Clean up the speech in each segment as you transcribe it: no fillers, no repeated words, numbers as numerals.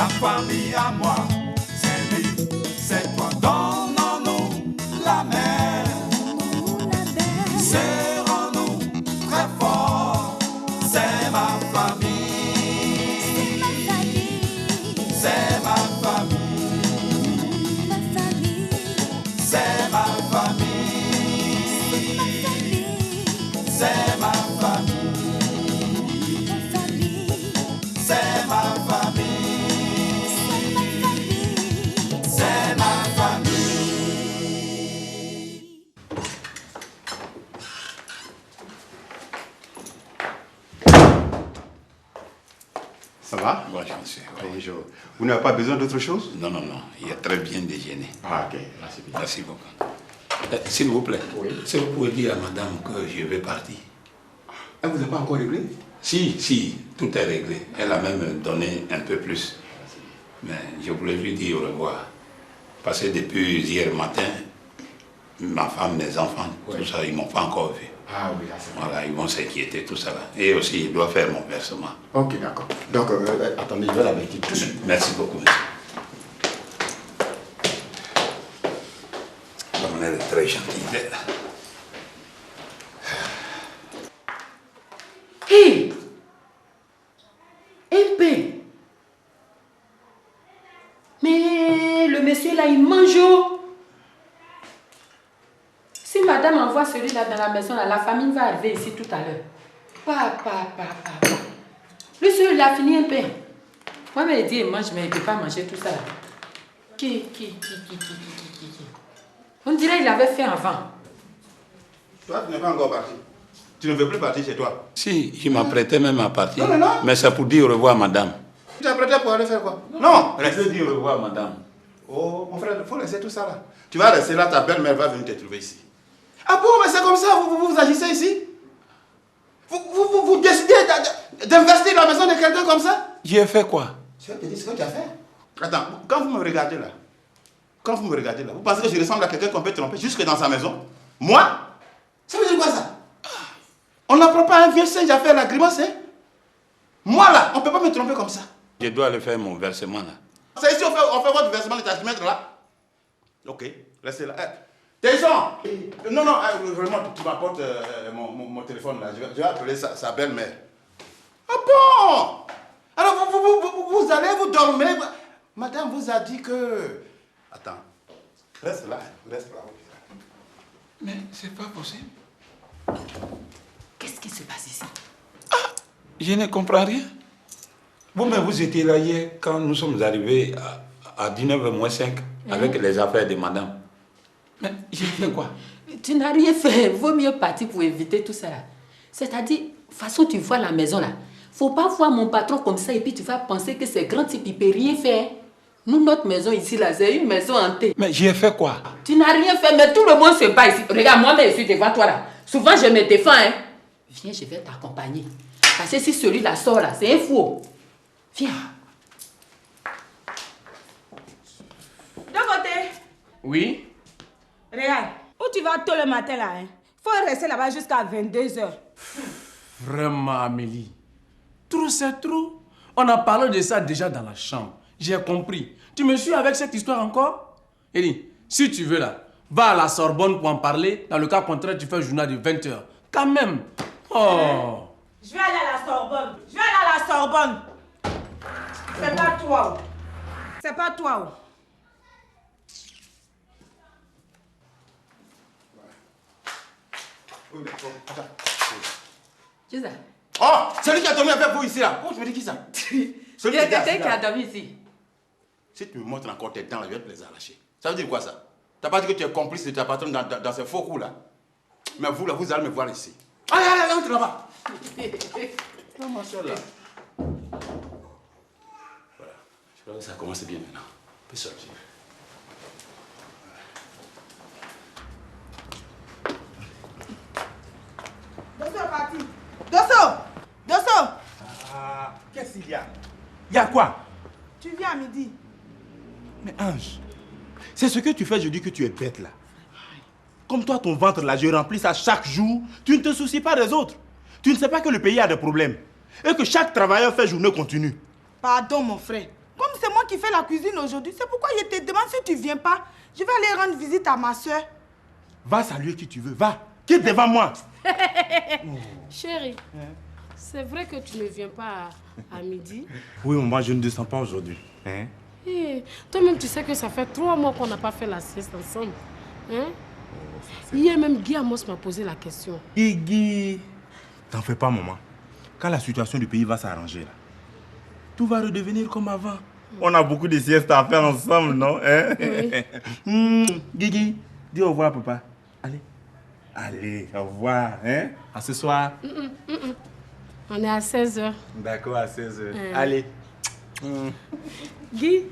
La famille à moi, c'est lui, c'est toi. Donnons-nous la mer. Serrons-nous très fort. C'est ma famille. C'est ma famille. C'est ma famille. C'est ma famille. C'est ma famille. C'est ma famille. Ça va? Bonjour, monsieur. Oui. Bonjour. Vous n'avez pas besoin d'autre chose? Non, non, non. Il a très bien déjeuné. Ah, ok. Merci bien. Merci beaucoup. S'il vous plaît, si vous pouvez dire à madame que je vais partir. Elle vous a pas encore réglé? Si, tout est réglé. Elle a même donné un peu plus. Mais je voulais lui dire au revoir. Parce que depuis hier matin, ma femme, mes enfants, tout ça, ils ne m'ont pas encore vu. Ah oui, là c'est bon. Voilà, ils vont s'inquiéter, tout ça là. Et aussi, il doit faire mon versement. Ok, d'accord. Donc, attendez, je vais la mettre tout de suite. Merci beaucoup, monsieur. Comme elle est très gentille, elle. Hé! MP! Mais le monsieur là, il mange au. Si madame envoie celui-là dans la maison, là, la famille va arriver ici tout à l'heure. Papa. Lui, celui il a fini un peu. Moi, il dit, il mange, mais il ne peut pas manger tout ça là. Qui? On dirait qu'il avait fait avant. Toi, tu n'es pas encore parti. Tu ne veux plus partir chez toi. Si, je m'apprêtais même à partir. Non. Mais c'est pour dire au revoir, madame. Tu t'es apprêté pour aller faire quoi? Non, Je veux dire au revoir, madame. Oh, mon frère, il faut laisser tout ça là. Tu vas rester là, ta belle-mère va venir te trouver ici. Ah bon, mais c'est comme ça, vous agissez ici? Vous décidez d'investir la maison de quelqu'un comme ça? J'ai fait quoi? Je vais te dire ce que tu as fait. Attends, quand vous me regardez là, vous pensez que je ressemble à quelqu'un qu'on peut tromper jusque dans sa maison? Moi? Ça veut dire quoi ça? On n'apprend pas un vieux singe à faire la grimace, hein? Moi là, on ne peut pas me tromper comme ça. Je dois aller faire mon versement là. C'est ici, on fait votre versement de trimestre là? Ok, restez là. Jason! Non, vraiment, tu m'apportes mon téléphone là. Je vais appeler sa belle-mère. Ah bon? Alors vous allez, vous dormez. Madame vous a dit que... Attends, reste là. Mais c'est pas possible. Qu'est-ce qui se passe ici? Je ne comprends rien. Vous-même, vous étiez là hier quand nous sommes arrivés à 19h-5 avec les affaires de madame. Mais j'ai fait quoi? Tu n'as rien fait. Vaut mieux partir pour éviter tout ça là. C'est-à-dire, de toute façon, tu vois la maison là. Faut pas voir mon patron comme ça et puis tu vas penser que c'est grand type, il peut rien faire. Nous, notre maison ici là, c'est une maison hantée. Mais j'ai fait quoi? Tu n'as rien fait, mais tout le monde se bat ici. Regarde, moi-même, je suis devant toi là. Souvent, je me défends, hein. Viens, je vais t'accompagner. Parce que si celui-là sort là, c'est un fou. Viens. De côté. Oui? Regarde, où tu vas tôt le matin là, hein? Faut rester là-bas jusqu'à 22h. Vraiment, Amélie. Trop, c'est trop. On a parlé de ça déjà dans la chambre. J'ai compris. Tu me suis avec cette histoire encore? Elie, si tu veux là, va à la Sorbonne pour en parler. Dans le cas contraire, tu fais un journal de 20h. Quand même. Oh. Je vais aller à la Sorbonne. C'est pas toi. C'est pas toi. Oui, mais attends. Tu sais? Oh, celui qui a dormi avec vous ici là. Oh, je me dis qui ça? Il y a quelqu'un qui a dormi ici. Si tu me montres encore tes dents, je vais te les arracher. Ça veut dire quoi ça? T'as pas dit que tu es complice de ta patronne dans ces faux coups là? Mais vous là, vous allez me voir ici. Allez, entre là-bas. Non, ma soeur là. Voilà. Je crois que ça commence bien maintenant. On peut sortir. Dosso est parti. Dosso. Ah, qu'est-ce qu'il y a? Il y a quoi? Tu viens à midi. Mais Ange, c'est ce que tu fais, je dis que tu es bête là. Comme toi, ton ventre là, je remplis ça chaque jour. Tu ne te soucies pas des autres. Tu ne sais pas que le pays a des problèmes. Et que chaque travailleur fait journée continue. Pardon mon frère. Comme c'est moi qui fait la cuisine aujourd'hui. C'est pourquoi je te demande si tu viens pas. Je vais aller rendre visite à ma soeur. Va saluer qui tu veux, va. Quitte devant moi. Chérie, c'est vrai que tu ne viens pas à midi. Oui, moi je ne descends pas aujourd'hui. Hein? Eh, toi-même, tu sais que ça fait 3 mois qu'on n'a pas fait la sieste ensemble. Hein? Hier même, Guy Amos m'a posé la question. Guy, t'en fais pas, maman. Quand la situation du pays va s'arranger, là, tout va redevenir comme avant. On a beaucoup de siestes à faire ensemble, non? Hein? Oui. Guigui, dis au revoir à papa. Allez. Allez, au revoir. Hein? À ce soir. On est à 16h. D'accord, à 16h. Allez. Guy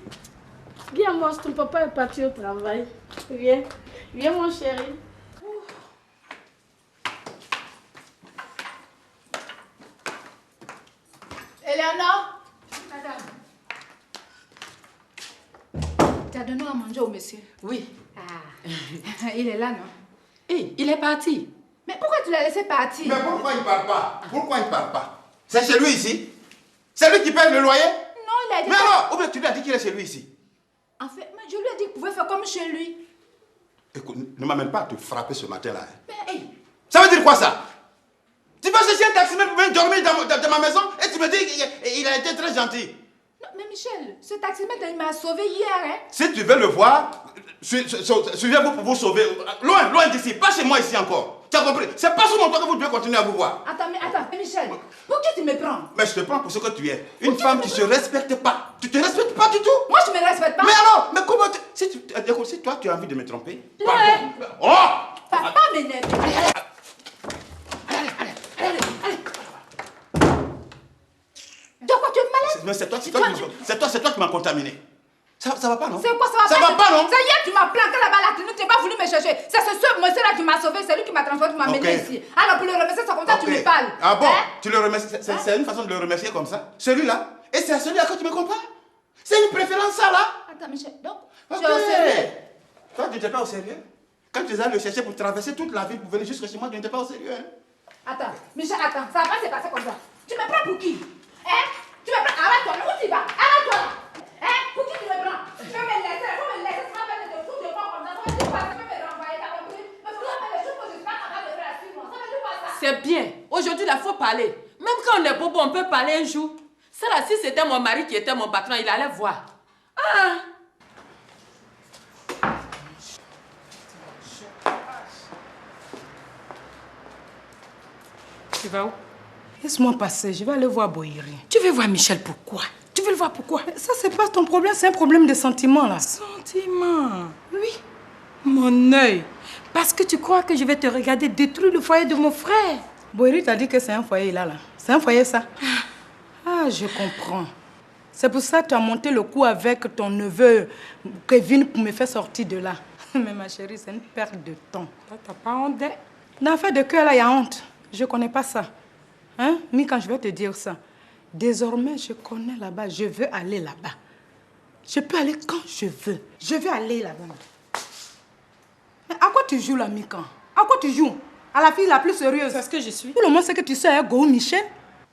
Amos, ton papa est parti au travail. Viens. Viens, mon chéri. Eleanor. Madame. Tu as donné à manger au monsieur? Oui. Il est là, non? Hé, il est parti. Mais pourquoi tu l'as laissé partir? Mais pourquoi il ne parle pas? Pourquoi il ne parle pas? C'est chez lui ici? C'est lui qui paye le loyer? Non, il a dit... Mais alors, ou bien tu lui as dit qu'il est chez lui ici? En fait, mais je lui ai dit qu'il pouvait faire comme chez lui. Écoute, ne m'amène pas à te frapper ce matin-là. Hein. Mais, hey. Ça veut dire quoi ça? Tu vas chercher un taximètre pour venir dormir dans ma maison et tu me dis qu'il a été très gentil. Non, mais Michel, ce taximètre, il m'a sauvé hier, hein? Si tu veux le voir, suivez-vous pour vous sauver. Loin d'ici, pas chez moi ici encore. Tu as compris? C'est pas sur mon toit que vous devez continuer à vous voir. Attends, Michel, pour qui tu me prends? Mais je te prends pour ce que tu es. Une femme qui ne se respecte pas. Tu te respectes pas du tout. Moi, je me respecte pas. Mais alors, mais comment si toi tu as envie de me tromper. Pardon. Oh! Papa m'énerve. De quoi tu es malade? Mais c'est toi qui m'as contaminé. Ça va pas, non? C'est quoi ça va pas? Ça va pas, non? C'est hier que tu m'as planqué là-bas à la clinique, tu n'as pas voulu me chercher. C'est ce monsieur-là qui m'a sauvé, c'est lui qui m'a transporté, qui m'a mené ici. Alors pour le remercier, c'est comme ça que tu me parles. Ah bon? Hein? Tu le remercies? C'est une façon de le remercier comme ça? Celui-là? Et c'est à celui-là que tu me compares? C'est une préférence ça là? Attends, Michel, donc, Ok. tu es au sérieux? Toi, tu n'étais pas au sérieux? Quand tu es allé le chercher pour traverser toute la ville pour venir jusque chez moi, tu n'étais pas au sérieux, hein? Attends, Michel, attends, ça va pas se passer comme ça. Tu me prends pour qui? Hein? Tu me prends, arrête-toi, mais où tu vas? Arrête-toi là! Hein? Pour qui tu me prends? Tu peux me laisser, ça va faire des fous de moi comme ça, ça va dire quoi? Tu peux me renvoyer, t'as compris? Mais faut faire des choses que je suis pas capable de faire à 6 mois, ça veut dire quoi ça? C'est bien. Aujourd'hui, il faut parler. Même quand on est bobo, on peut parler un jour. Ça là, si c'était mon mari qui était mon patron, il allait voir. Ah! Tu vas où? Laisse-moi passer, je vais aller voir Bohiri. Tu veux voir Michel, pourquoi? Tu veux le voir pourquoi? Ça, c'est pas ton problème, c'est un problème de sentiment, là. Sentiment? Oui. Mon œil. Parce que tu crois que je vais te regarder détruire le foyer de mon frère. Bohiri t'a dit que c'est un foyer, là. C'est un foyer, ça. Ah, je comprends. C'est pour ça que tu as monté le coup avec ton neveu Kevin pour me faire sortir de là. Mais ma chérie, c'est une perte de temps. T'as pas honte? Dans l'affaire de cœur, là, il y a honte. Je connais pas ça. Hein? Mais quand je vais te dire ça, désormais, je connais là-bas. Je veux aller là-bas. Je peux aller quand je veux. Je veux aller là-bas. Mais à quoi tu joues là, Mikan? À quoi tu joues? À la fille la plus sérieuse. C'est ce que je suis. Pour le moment, c'est que tu sais, hein, Go Michel.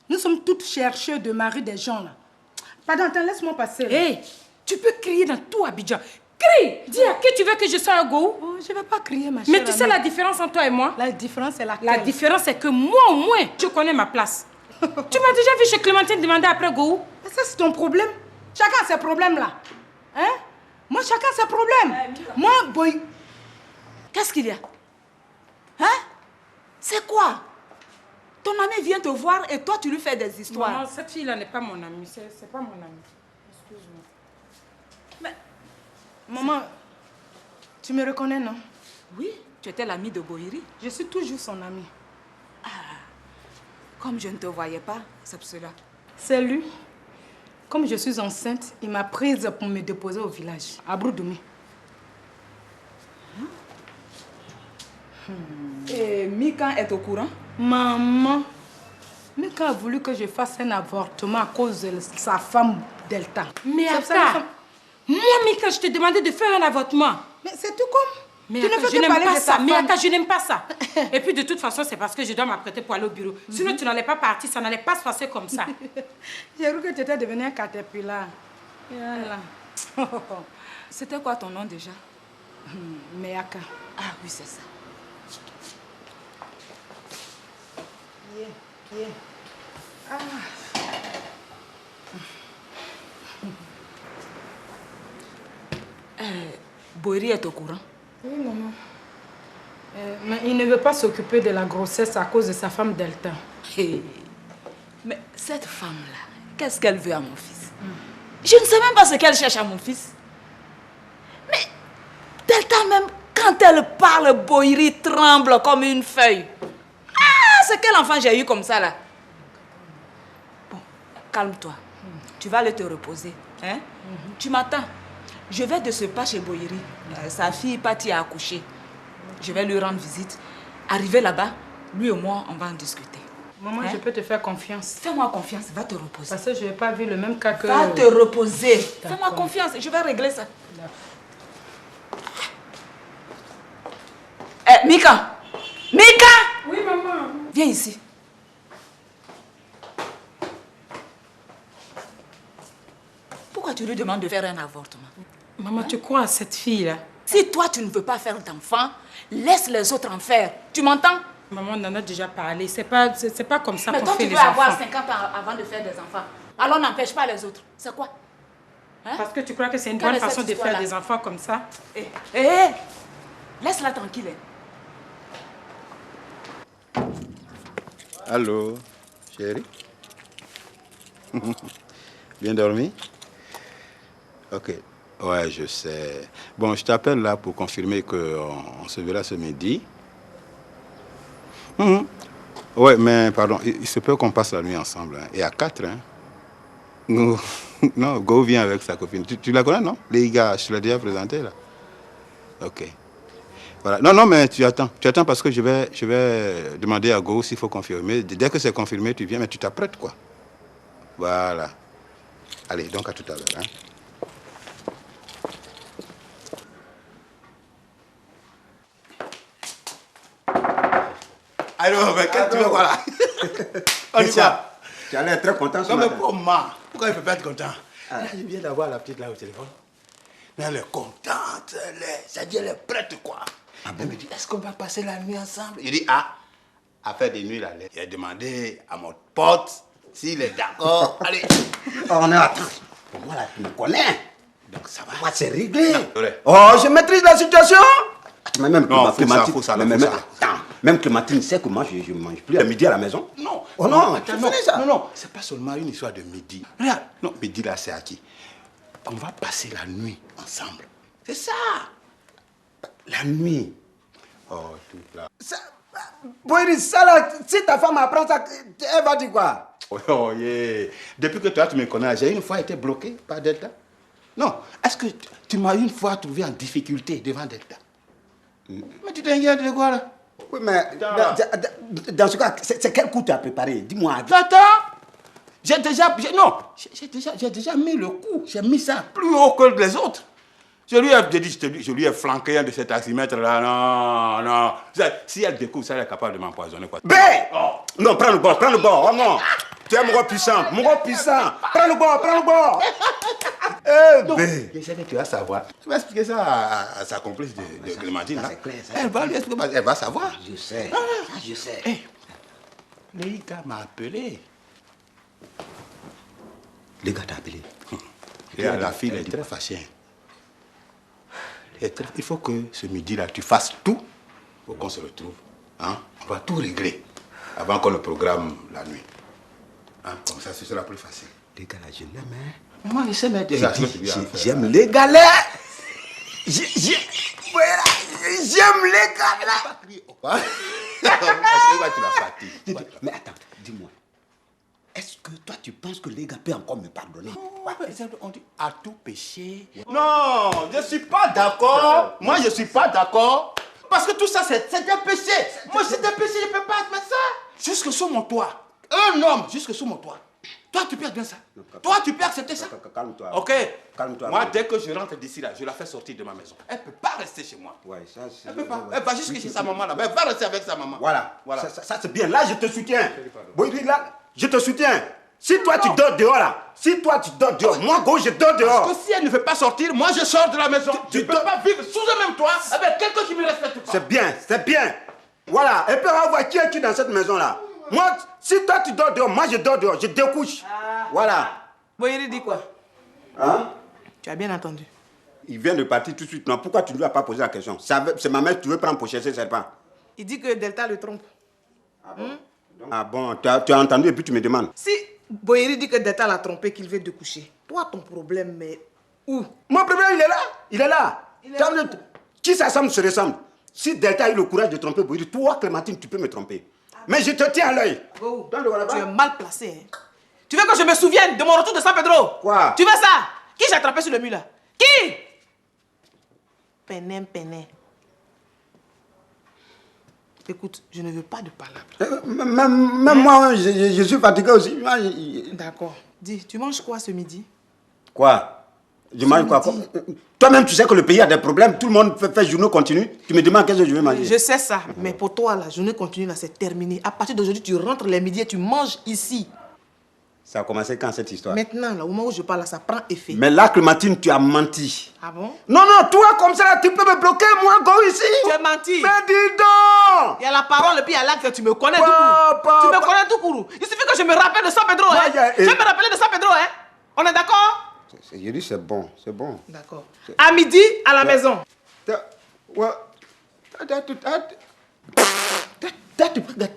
Nous sommes toutes chercheurs de mari des gens, là. Pardon, attends, laisse-moi passer. Hé, hey, tu peux crier dans tout Abidjan. Crie! Dis à qui tu veux que je sois un go. Oh, je ne vais pas crier, ma chérie. Mais tu sais la différence entre toi et moi? La différence, c'est laquelle? La différence, c'est que moi, au moins, je connais ma place. Tu m'as déjà vu chez Clémentine demander après Go? Mais ça, c'est ton problème. Chacun a ses problèmes, là. Hein? Moi, chacun a ses problèmes. Moi, boy... Qu'est-ce qu'il y a? Hein? C'est quoi? Ton ami vient te voir et toi, tu lui fais des histoires. Maman, cette fille-là n'est pas mon amie. C'est pas mon amie. Excuse-moi. Mais... Maman, tu me reconnais, non? Oui, tu étais l'amie de Bohiri. Je suis toujours son amie. Ah, comme je ne te voyais pas, c'est pour cela. C'est lui. Comme je suis enceinte, il m'a prise pour me déposer au village, à Broudoumi. Et Mika est au courant? Maman, Mika a voulu que je fasse un avortement à cause de sa femme Delta. Mais attends, moi, Mika, je t'ai demandé de faire un avortement. Mais c'est tout comme... Mais tu attends, ne fais je que n'aime parler pas de ça. sa Mais femme. attends, je n'aime pas ça. Et puis de toute façon, c'est parce que je dois m'apprêter pour aller au bureau. Sinon, tu n'allais pas partir, ça n'allait pas se passer comme ça. J'ai cru que tu étais devenu un caterpillar. Yalla. C'était quoi ton nom déjà? Meaka. Ah oui, c'est ça. Boiri est au courant. Oui, maman. Mais il ne veut pas s'occuper de la grossesse à cause de sa femme Delta. Hey. Mais cette femme-là, qu'est-ce qu'elle veut à mon fils? Je ne sais même pas ce qu'elle cherche à mon fils. Mais Delta même, quand elle parle, Boiri tremble comme une feuille. Ah, c'est quel enfant j'ai eu comme ça là? Bon, calme-toi. Tu vas aller te reposer. Hein? Tu m'attends. Je vais de ce pas chez Boiri. Sa fille Patti a accouché. Je vais lui rendre visite. Arrivé là-bas, lui et moi, on va en discuter. Maman, Hein? je peux te faire confiance. Fais-moi confiance, va te reposer. Parce que je n'ai pas vu le même cas que... Va te reposer. D'accord. Fais-moi confiance, je vais régler ça. Eh, Mika! Mika! Oui, maman. Viens ici. Pourquoi tu lui demandes de faire un avortement? Maman, tu crois à cette fille-là? Si toi, tu ne veux pas faire d'enfant, laisse les autres en faire. Tu m'entends? Maman, on en a déjà parlé. C'est pas comme ça Mais qu'on toi, fait tu les veux avoir enfants. 50 ans avant de faire des enfants. Alors n'empêche pas les autres. C'est quoi? Hein? Parce que tu crois que c'est une Quelle bonne est cette façon de faire histoire-là? des enfants comme ça? Laisse-la tranquille. Allô, chérie. Bien dormi? Ok. Ouais, je sais. Bon, je t'appelle là pour confirmer qu'on se verra ce midi. Ouais, mais pardon, il se peut qu'on passe la nuit ensemble. Hein. Et à 4, hein. Non, Go vient avec sa copine. Tu la connais, non? Les gars, je te l'ai déjà présenté là. Ok. Voilà. Non, mais tu attends. Tu attends parce que je vais demander à Go s'il faut confirmer. Dès que c'est confirmé, tu viens, mais tu t'apprêtes, quoi. Voilà. Allez, donc à tout à l'heure. Hein. Alors, mais qu'est-ce que tu veux voir là? On y va. Tu as l'air très content ce Non, mais matin. pourquoi il ne peut pas être content? Là, je viens d'avoir la petite là au téléphone. Mais elle est contente, c'est-à-dire elle est prête, quoi. Elle me dit, est-ce qu'on va passer la nuit ensemble? Je dis, à faire des nuits là. J'ai demandé à mon pote s'il est d'accord. Allez. Oh, non, attends. Pour moi, là, tu me connais. Donc ça va. Moi, c'est réglé. Non, vrai. Oh, je maîtrise la situation. Attends, mais même Non, Clémentine, faut ça. attends, même Clémentine sait que moi, je ne mange plus à midi à la maison. Non. Oh non, attends, tu fais ça. Non, c'est pas seulement une histoire de midi. Regarde, non, midi là, c'est acquis. On va passer la nuit ensemble. C'est ça. La nuit. Oh, tout là. Ça, Boïri, ça là, si ta femme apprend ça, elle va dire quoi? Oh, yeah. Depuis que toi, tu me connais, j'ai une fois été bloqué par Delta. Non, est-ce que tu m'as une fois trouvé en difficulté devant Delta? Mais tu t'inquiètes de quoi là? Oui, mais dans ce cas, c'est quel coup tu as préparé? Dis-moi. Attends, j'ai déjà mis le coup. J'ai mis ça plus haut que les autres. Je lui ai flanqué un de ces taximètres là. Non. Si elle découvre ça, elle est capable de m'empoisonner, quoi. Non, prends le bord. Oh non. Tu es mon gars puissant. Prends le bord. Non, je sais que tu vas savoir. Tu vas expliquer ça à sa complice de Clémentine. Ça, c'est clair, ça. Elle va lui expliquer, elle va savoir. Je sais. Je sais. Les gars m'a appelé. Les gars t'ont appelé. Et la fille est très fâchée. Il faut que ce midi-là, tu fasses tout pour qu'on se retrouve. Hein? On va tout régler avant qu'on le programme la nuit. Hein? Comme ça, ce sera plus facile. Les gars là, je l'aime, hein. Moi, je sais mettre des J'aime les gars là. J'aime les gars là. Tu la fatigues. Mais attends, dis-moi. Est-ce que toi, tu penses que les gars peuvent encore me pardonner? On dit à tout péché. Non, je ne suis pas d'accord. Moi, je ne suis pas d'accord. Parce que tout ça, c'est un péché. Moi, c'est un péché, je ne peux pas admettre ça. Jusque sous mon toit. Un homme, jusque sous mon toit. Toi, tu peux bien ça. Toi, tu peux accepter ça. Calme-toi. Ok. Calme-toi. Moi, dès que je rentre d'ici là, je la fais sortir de ma maison. Elle ne peut pas rester chez moi. Ouais, ça, c'est... Elle peut pas. Elle va jusque chez sa maman là. Mais elle va rester avec sa maman. Voilà. Ça c'est bien. Là, je te soutiens. Boïri, là, je te soutiens. Si toi tu dors dehors là, si toi tu dors dehors, moi gros je dors dehors. Parce que si elle ne veut pas sortir, moi je sors de la maison. Tu ne peux pas vivre sous un même toit avec quelqu'un qui me respecte pas. C'est bien, c'est bien. Voilà, et puis on va voir qui est qui dans cette maison là. Moi, si toi tu dors dehors, moi je dors dehors, je découche. Voilà. Boyeri dit quoi? Hein? Tu as bien entendu. Il vient de partir tout de suite. Non, pourquoi tu ne lui as pas posé la question? C'est ma mère que tu veux prendre pour chercher ses pas. Il dit que Delta le trompe. Ah bon, tu as entendu et puis tu me demandes. Si Boyeri dit que Delta l'a trompé, qu'il veut te coucher, toi ton problème, mais où? Mon problème, il est là. Il est là. Qui s'assemble se ressemble. Si Delta a eu le courage de tromper Boyeri, toi, Clémentine, tu peux me tromper. Mais je te tiens à l'œil. Tu es mal placé. Hein? Tu veux que je me souvienne de mon retour de San Pedro? Quoi? Tu veux ça? Qui j'ai attrapé sur le mur là? Qui? Penem. Écoute, je ne veux pas de palabres. Même moi, je suis fatigué aussi. D'accord. Dis, tu manges quoi ce midi? Quoi? Je mange quoi? Toi-même, tu sais que le pays a des problèmes. Tout le monde fait journée continue. Tu me demandes qu'est-ce que je vais manger. Je sais ça. Mais pour toi, la journée continue, là, c'est terminé. À partir d'aujourd'hui, tu rentres les midis et tu manges ici. Ça a commencé quand cette histoire? Maintenant, là, au moment où je parle, là, ça prend effet. Mais là, Clémentine, tu as menti. Ah bon? Non, toi, comme ça, là, tu peux me bloquer, moi, go ici. Tu as menti. Mais dis donc! Il y a la parole et puis il y a l'acte, tu me connais tout court. Tu me connais tout court. Il suffit que je me rappelle de San Pedro, hein. Je vais me rappeler de San Pedro, hein. On est d'accord? Je dis c'est bon, c'est bon. D'accord. À midi, à la maison.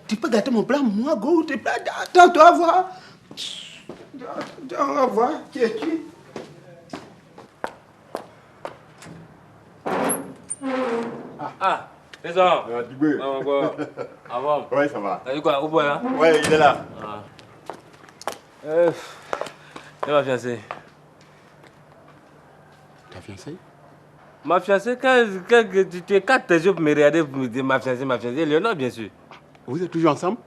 Tu peux gâter mon plan, moi, go. Attends, tu vas voir. On va voir qui est qui. C'est ça. Avant. Ouais, ça va. T'as dit quoi, au bois là? Ouais, il est là. C'est ma fiancée. Ta fiancée? Ma fiancée, quand tu écartes tes yeux pour me regarder, pour me dire ma fiancée, Léonore, bien sûr. Vous êtes toujours ensemble?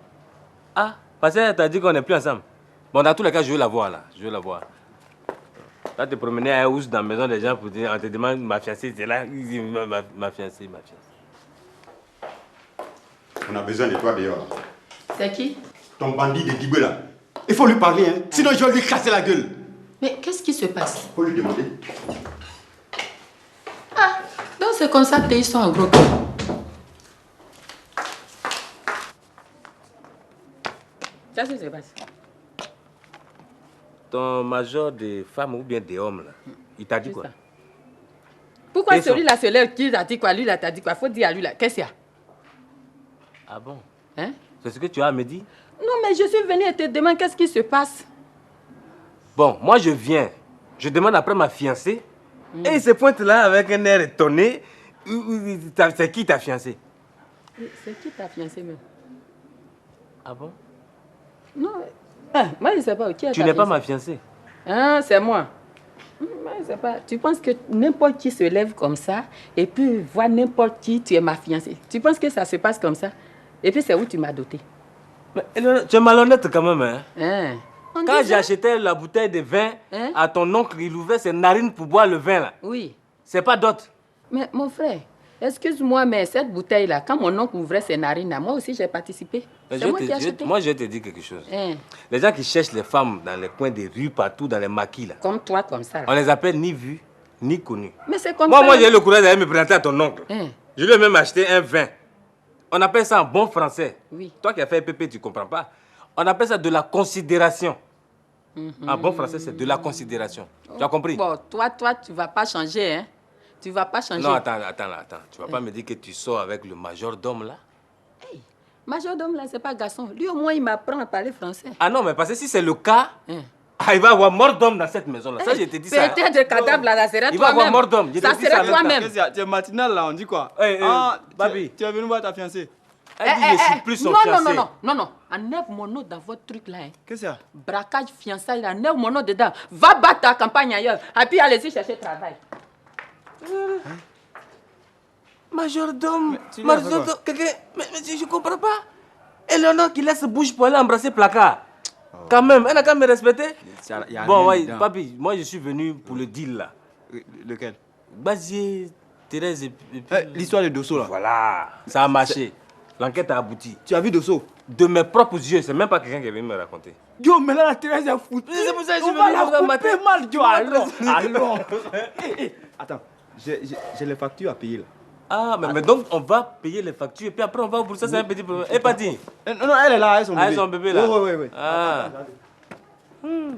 Ah, parce qu'elle t'a dit qu'on n'est plus ensemble. Bon, dans tous les cas, je veux la voir là. Je veux la voir. Là, te promener à Ous dans la maison des gens pour dire, on te demande ma fiancée, c'est là. Ma fiancée. On a besoin de toi dehors. C'est qui? Ton bandit de Dibé là. Il faut lui parler, hein. Sinon je vais lui casser la gueule. Mais qu'est-ce qui se passe? Il faut lui demander. Ah, donc c'est comme ça que ils sont en gros cœur. Qu'est-ce qui se passe? Ton major de femmes ou bien des hommes là, il t'a dit quoi? Pourquoi celui-là se lève, qui t'a dit quoi? Lui là t'a dit quoi? Faut dire à lui là, qu'est-ce qu'il y a? Ah bon? Hein? C'est ce que tu as à me dire? Non, mais je suis venue et te demande qu'est-ce qui se passe. Bon, moi je viens. Je demande après ma fiancée. Et il se pointe là avec un air étonné. C'est qui ta fiancée? C'est qui ta fiancée même? Ah bon? Non, moi je ne sais pas qui est. Tu n'es pas ma fiancée? Ah, c'est moi. Moi, je sais pas. Tu penses que n'importe qui se lève comme ça et puis voit n'importe qui, tu es ma fiancée. Tu penses que ça se passe comme ça? Et puis c'est où tu m'as doté? Mais tu es malhonnête quand même, hein? Hein? Quand j'achetais la bouteille de vin à ton oncle, il ouvrait ses narines pour boire le vin là. Oui. C'est pas d'autre. Mais mon frère, excuse-moi, mais cette bouteille-là, quand mon oncle ouvrait ses narines là, moi aussi j'ai participé. C'est moi qui ai acheté. Moi je vais te dire quelque chose. Les gens qui cherchent les femmes dans les coins des rues, partout, dans les maquis là. Comme toi, comme ça. Là. On les appelle ni vues, ni connues. Mais c'est comme ça. Moi j'ai eu le courage d'aller me présenter à ton oncle. Je lui ai même acheté un vin. On appelle ça en bon français. Oui. Toi qui as fait PP, tu ne comprends pas. On appelle ça de la considération. En bon français, c'est de la considération. Tu as compris? Bon, toi, tu ne vas pas changer, hein? Tu ne vas pas changer. Non, attends. Tu ne vas pas me dire que tu sors avec le majordome, là? Hey, majordome, là, ce n'est pas garçon. Lui, au moins, il m'apprend à parler français. Ah non, mais parce que si c'est le cas, il va y avoir mort d'homme dans cette maison-là. Ça, je te dis ça. Peut-être le cadavre, là, ça serait toi-même. Il va y avoir mort d'homme. Ça serait toi-même. Tu es matinal, là, on dit quoi? Babi. Tu es venu voir ta fiancée? Elle dit, je suis plus son fiancé. Non. Enlève mon nom dans votre truc là. Hein. Qu'est-ce qu'il y a? Braquage, fiançailles, là, enlève mon nom dedans. Va battre ta campagne ailleurs. Et puis allez-y chercher travail. Majordome. Mais je comprends pas. Eleonore qui laisse bouche pour aller embrasser placard. Quand même, elle a quand même respecté. Bon, ouais, papi, moi je suis venu pour le deal là. Lequel? Basier, Thérèse et puis... L'histoire de Dosso là. Voilà, ça a marché. L'enquête a abouti. Tu as vu Dosso? de mes propres yeux. C'est même pas quelqu'un qui est venu me raconter. Yo, mais là, la Thérèse est foutue. C'est pour ça que je On suis va venu la vous en matin. couper mal, Yo, allons. Attends, j'ai les factures à payer là. Ah, mais donc on va payer les factures et puis après on va pour ça, c'est un petit problème. Et Pati? Non, elle est là, elle est son bébé. Ah, elle est son bébé là? Oui. Ah.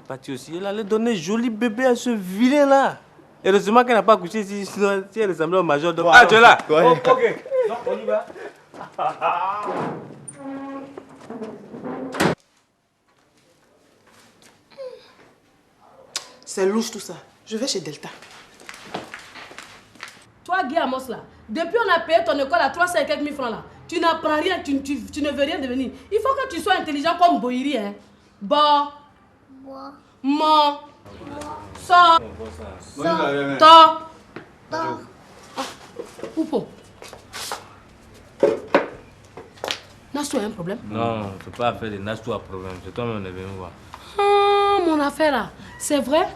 Pati aussi, elle allait donner joli bébé à ce vilain là. Heureusement qu'elle n'a pas couché ici, sinon si elle ressemblait au major. Donc... Ah, tu es là? Ouais. Oh, ok, donc on y va. C'est louche tout ça. Je vais chez Delta. Toi, Guy Amos, là, depuis on a payé ton école à 300 et quelques mille francs, là, tu n'apprends rien, tu ne veux rien devenir. Il faut que tu sois intelligent comme Boiri, hein. Bon. Mon. So. To. Poupo. Nassou a un problème? Non, tu ne peux pas faire des Nassou à problème. C'est toi-même qui est venu voir. Ah, mon affaire là, c'est vrai?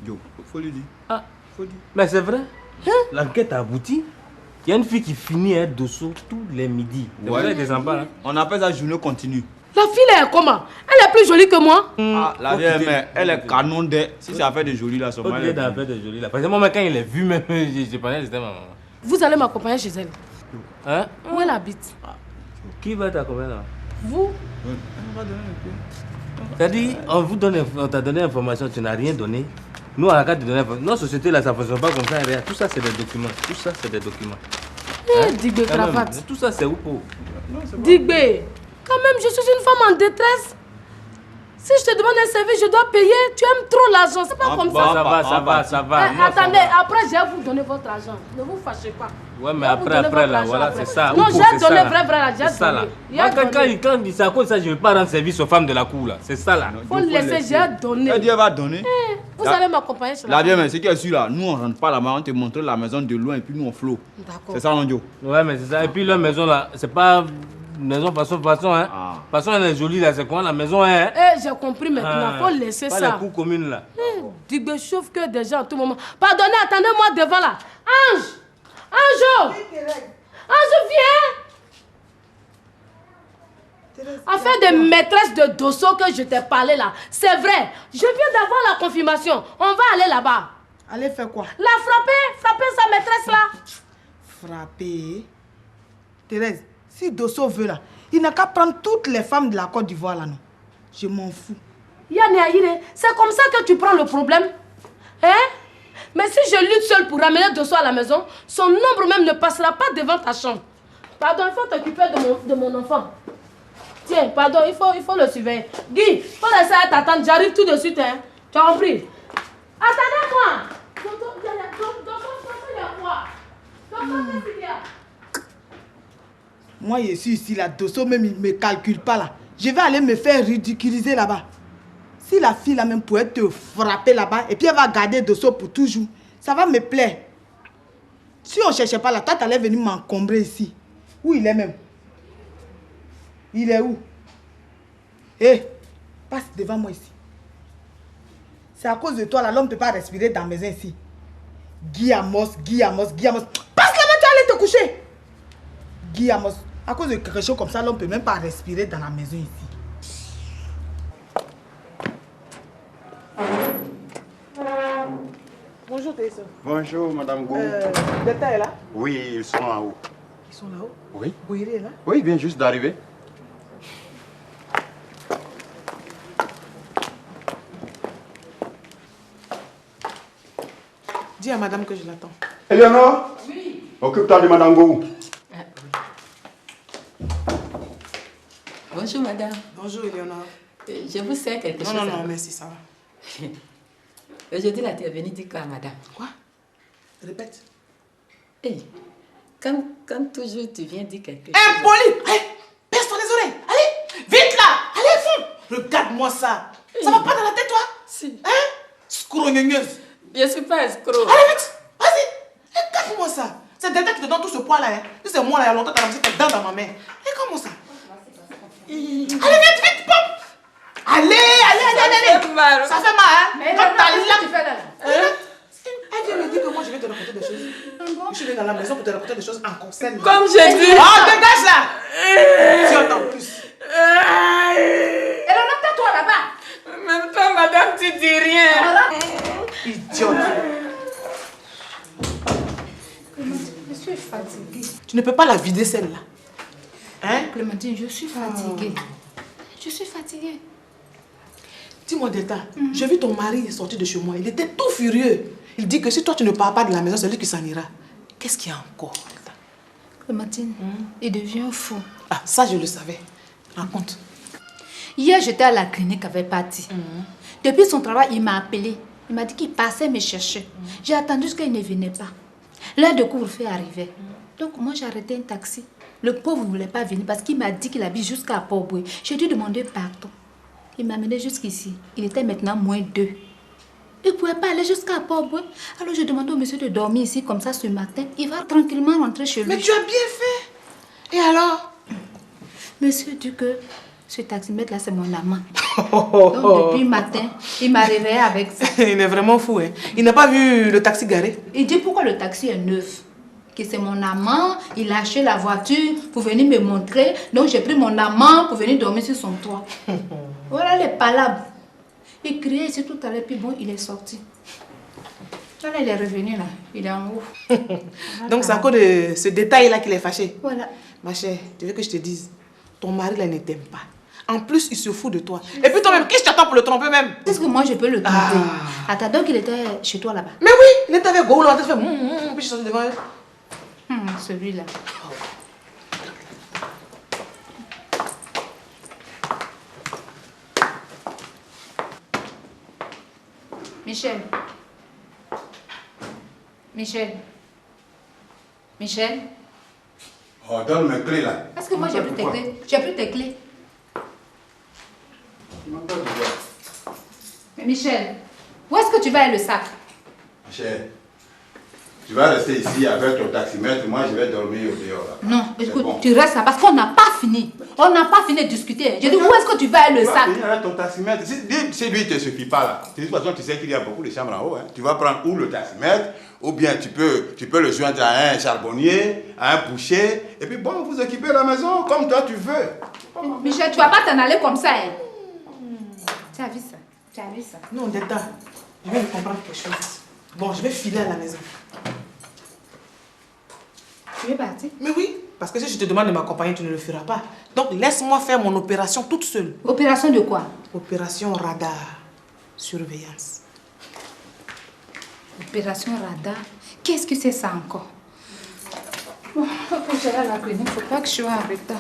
Yo, faut lui dire. Ah, faut dire. Mais c'est vrai. Hein? L'enquête a abouti. Il y a une fille qui finit un dosso tous les midis. Ouais. Des enfants, hein? On appelle ça journée continue. La fille là est comment? Elle est plus jolie que moi? Ah, la vieille mère, elle est canon de. Si c'est affaire de jolie là, son mari. Elle est affaire de jolie là. Parce que moi, quand il est vu, même, je pensais que c'était ma maman. Vous allez m'accompagner chez elle. Hein? Où elle habite? Qui va t'accompagner là? Vous? C'est-à-dire, on t'a donné l'information, tu n'as rien donné. Nous, à la carte de donner l'information, notre société là, ça ne fonctionne pas comme ça. Rien. Tout ça, c'est des documents. Tout ça, c'est des documents. Digbe cravate. Tout ça, c'est où pour? Digbe, quand même, je suis une femme en détresse. Si je te demande un service, je dois payer. Tu aimes trop l'argent, c'est pas comme ça. Ça va. Attendez, après, je vais vous donner votre argent. Ne vous fâchez pas. Ouais, mais après là, voilà, c'est ça. Non, j'ai donné vrai l'argent. C'est ça là. Quand c'est à cause de ça, je ne vais pas rendre service aux femmes de la cour là. C'est ça là. Faut le laisser, j'ai donné. Elle dit elle va donner. Vous allez m'accompagner sur la bien, mais c'est qu'elle suit là. Nous, on ne rentre pas là-bas, on te montre la maison de loin et puis nous, on flot. D'accord. C'est ça, Londio? Ouais, mais c'est ça. Et puis leur maison là, c'est pas maison façon, hein. Façon, elle est jolie là, c'est quoi la maison, hein? J'ai compris maintenant, faut laisser ça. Pas la cour commune là. Digbe chauffe que déjà à tout moment. Pardonnez, attendez-moi devant là. Ange! Ange! Ange, viens! Afin de maîtresse de dosso que je t'ai parlé là, c'est vrai. Je viens d'avoir la confirmation. On va aller là-bas. Allez faire quoi? La frapper sa maîtresse là. Frapper? Thérèse, si Dosso veut là, il n'a qu'à prendre toutes les femmes de la Côte d'Ivoire là, non? Je m'en fous. Yann Aïre, c'est comme ça que tu prends le problème? Hein? Mais si je lutte seule pour ramener Dosso à la maison, son ombre même ne passera pas devant ta chambre. Pardon, il faut t'occuper de mon enfant. Tiens, pardon, il faut le surveiller. Guy, il faut laisser t'attendre, j'arrive tout de suite, hein. Tu as compris? Attendez-moi. Moi, je suis ici, là, Dosso même, il ne me calcule pas, là. Je vais aller me faire ridiculiser là-bas. Si la fille, là, même, pourrait te frapper là-bas, et puis elle va garder Dosso pour toujours, ça va me plaire. Si on ne cherchait pas là, toi, tu allais venir m'encombrer ici. Où il est même? Il est où? Hé, passe devant moi ici. C'est à cause de toi, là, l'homme ne peut pas respirer dans la maison ici. Guy Amos. Passe là-bas, tu vas aller te coucher. Guy Amos, à cause de quelque chose comme ça, l'homme ne peut même pas respirer dans la maison ici. Bonjour, Tessa. Bonjour, Madame Gou. Delta est là? Oui, ils sont en haut. Ils sont là-haut? Oui. Boiri est là? Oui, il vient juste d'arriver. Dis à madame que je l'attends. Eleonore? Oui. Occupe-toi de Madame Gou. Bonjour, madame. Bonjour, Eleonore. Je vous sers quelque chose. Non, merci, ça va. Aujourd'hui, là, tu es venue dire quoi, madame? Quoi? Répète. Hey, quand toujours tu viens dire quelque chose... Impoli! Hey, baisse-toi les oreilles! Allez, vite là! Allez, fou! Regarde-moi ça! Ça va pas dans la tête, toi? Si. Hein? Scrognogneuse! Je suis pas escroc. Allez, vite! Vas-y! Regarde-moi ça! C'est Delta qui te donne tout ce poids là, hein? Si c'est moi là, il y a longtemps, t'as lancé tes dents dans ma main. Regarde-moi ça! Allez, vite, pop! Allez! Ça fait mal, hein? Mais quand t'as là, tu fais là? Elle vient me dire que moi je vais te raconter des choses. Je suis venue dans la maison pour te raconter des choses encore saines. Comme j'ai dit. Ah, dégage là! Tu entends plus. idiote. Je suis fatiguée. Tu ne peux pas la vider celle-là. Hein? Clémentine, je suis fatiguée. Je suis fatiguée. Dis-moi Delta, j'ai vu ton mari sortir de chez moi. Il était tout furieux. Il dit que si toi tu ne pars pas de la maison, c'est lui qui s'en ira. Qu'est-ce qu'il y a encore, Delta? Clémentine, il devient fou. Ah, ça je le savais. Raconte. Hier, j'étais à la clinique avec Patty. Depuis son travail, il m'a appelé. Il m'a dit qu'il passait me chercher. J'ai attendu jusqu'à qu'il ne venait pas. L'heure de couvre-feu arrivait. Donc moi, j'ai arrêté un taxi. Le pauvre ne voulait pas venir parce qu'il m'a dit qu'il habite jusqu'à Port-Boué. J'ai dû demander pardon. Il m'a amené jusqu'ici. Il était maintenant -2. Il ne pouvait pas aller jusqu'à Port-Boué. Alors j'ai demandé au monsieur de dormir ici comme ça ce matin. Il va tranquillement rentrer chez lui. Mais tu as bien fait. Et alors? Monsieur dit que ce taximètre là c'est mon amant. Donc depuis le matin, il m'a réveillé avec ça. Il est vraiment fou, hein. Il n'a pas vu le taxi garé. Il dit pourquoi le taxi est neuf. Que c'est mon amant, il a acheté la voiture pour venir me montrer. Donc j'ai pris mon amant pour venir dormir sur son toit. Voilà les palabres. Il criait ici tout à l'heure, puis bon, il est sorti. Là, il est revenu là, il est en haut. Donc c'est à cause de ce détail-là qu'il est fâché. Voilà. Ma chère, tu veux que je te dise, ton mari là ne t'aime pas. En plus, il se fout de toi. Et puis toi-même, qu'est-ce que tu attends pour le tromper même? Est-ce que moi je peux le tromper? Attends, donc il était chez toi là-bas? Mais oui, il était avec Gou, là, en train de faire puis je suis sortie devant elle. Celui-là. Michel. Michel. Michel. Oh, donne mes clés là. Est-ce que moi j'ai plus tes clés? J'ai plus tes clés. Mais Michel, où est-ce que tu vas avec le sac? Michel, tu vas rester ici avec ton taximètre, moi je vais dormir au dehors là. Non, écoute, tu restes là parce qu'on n'a pas fini. On n'a pas fini de discuter. Je dis, où est-ce que tu vas avec le sac? Tu vas venir avec ton taximètre. Si lui ne te suffit pas là, de toute façon tu sais qu'il y a beaucoup de chambres en haut. Hein. Tu vas prendre ou le taximètre, ou bien tu peux le joindre à un charbonnier, à un boucher, et puis bon, vous occupez la maison comme toi tu veux. Michel, tu vas pas t'en aller comme ça. Hein. Tu as vu ça? Tu as vu ça? Non, Delta, je vais comprendre quelque chose. Bon, je vais filer à la maison. Tu veux partir? Mais oui, parce que si je te demande de m'accompagner, tu ne le feras pas. Donc laisse-moi faire mon opération toute seule. Opération de quoi? Opération radar, surveillance. Opération radar? Qu'est-ce que c'est ça encore? Bon, faut que j'aille à la clinique, il ne faut pas que je sois en retard.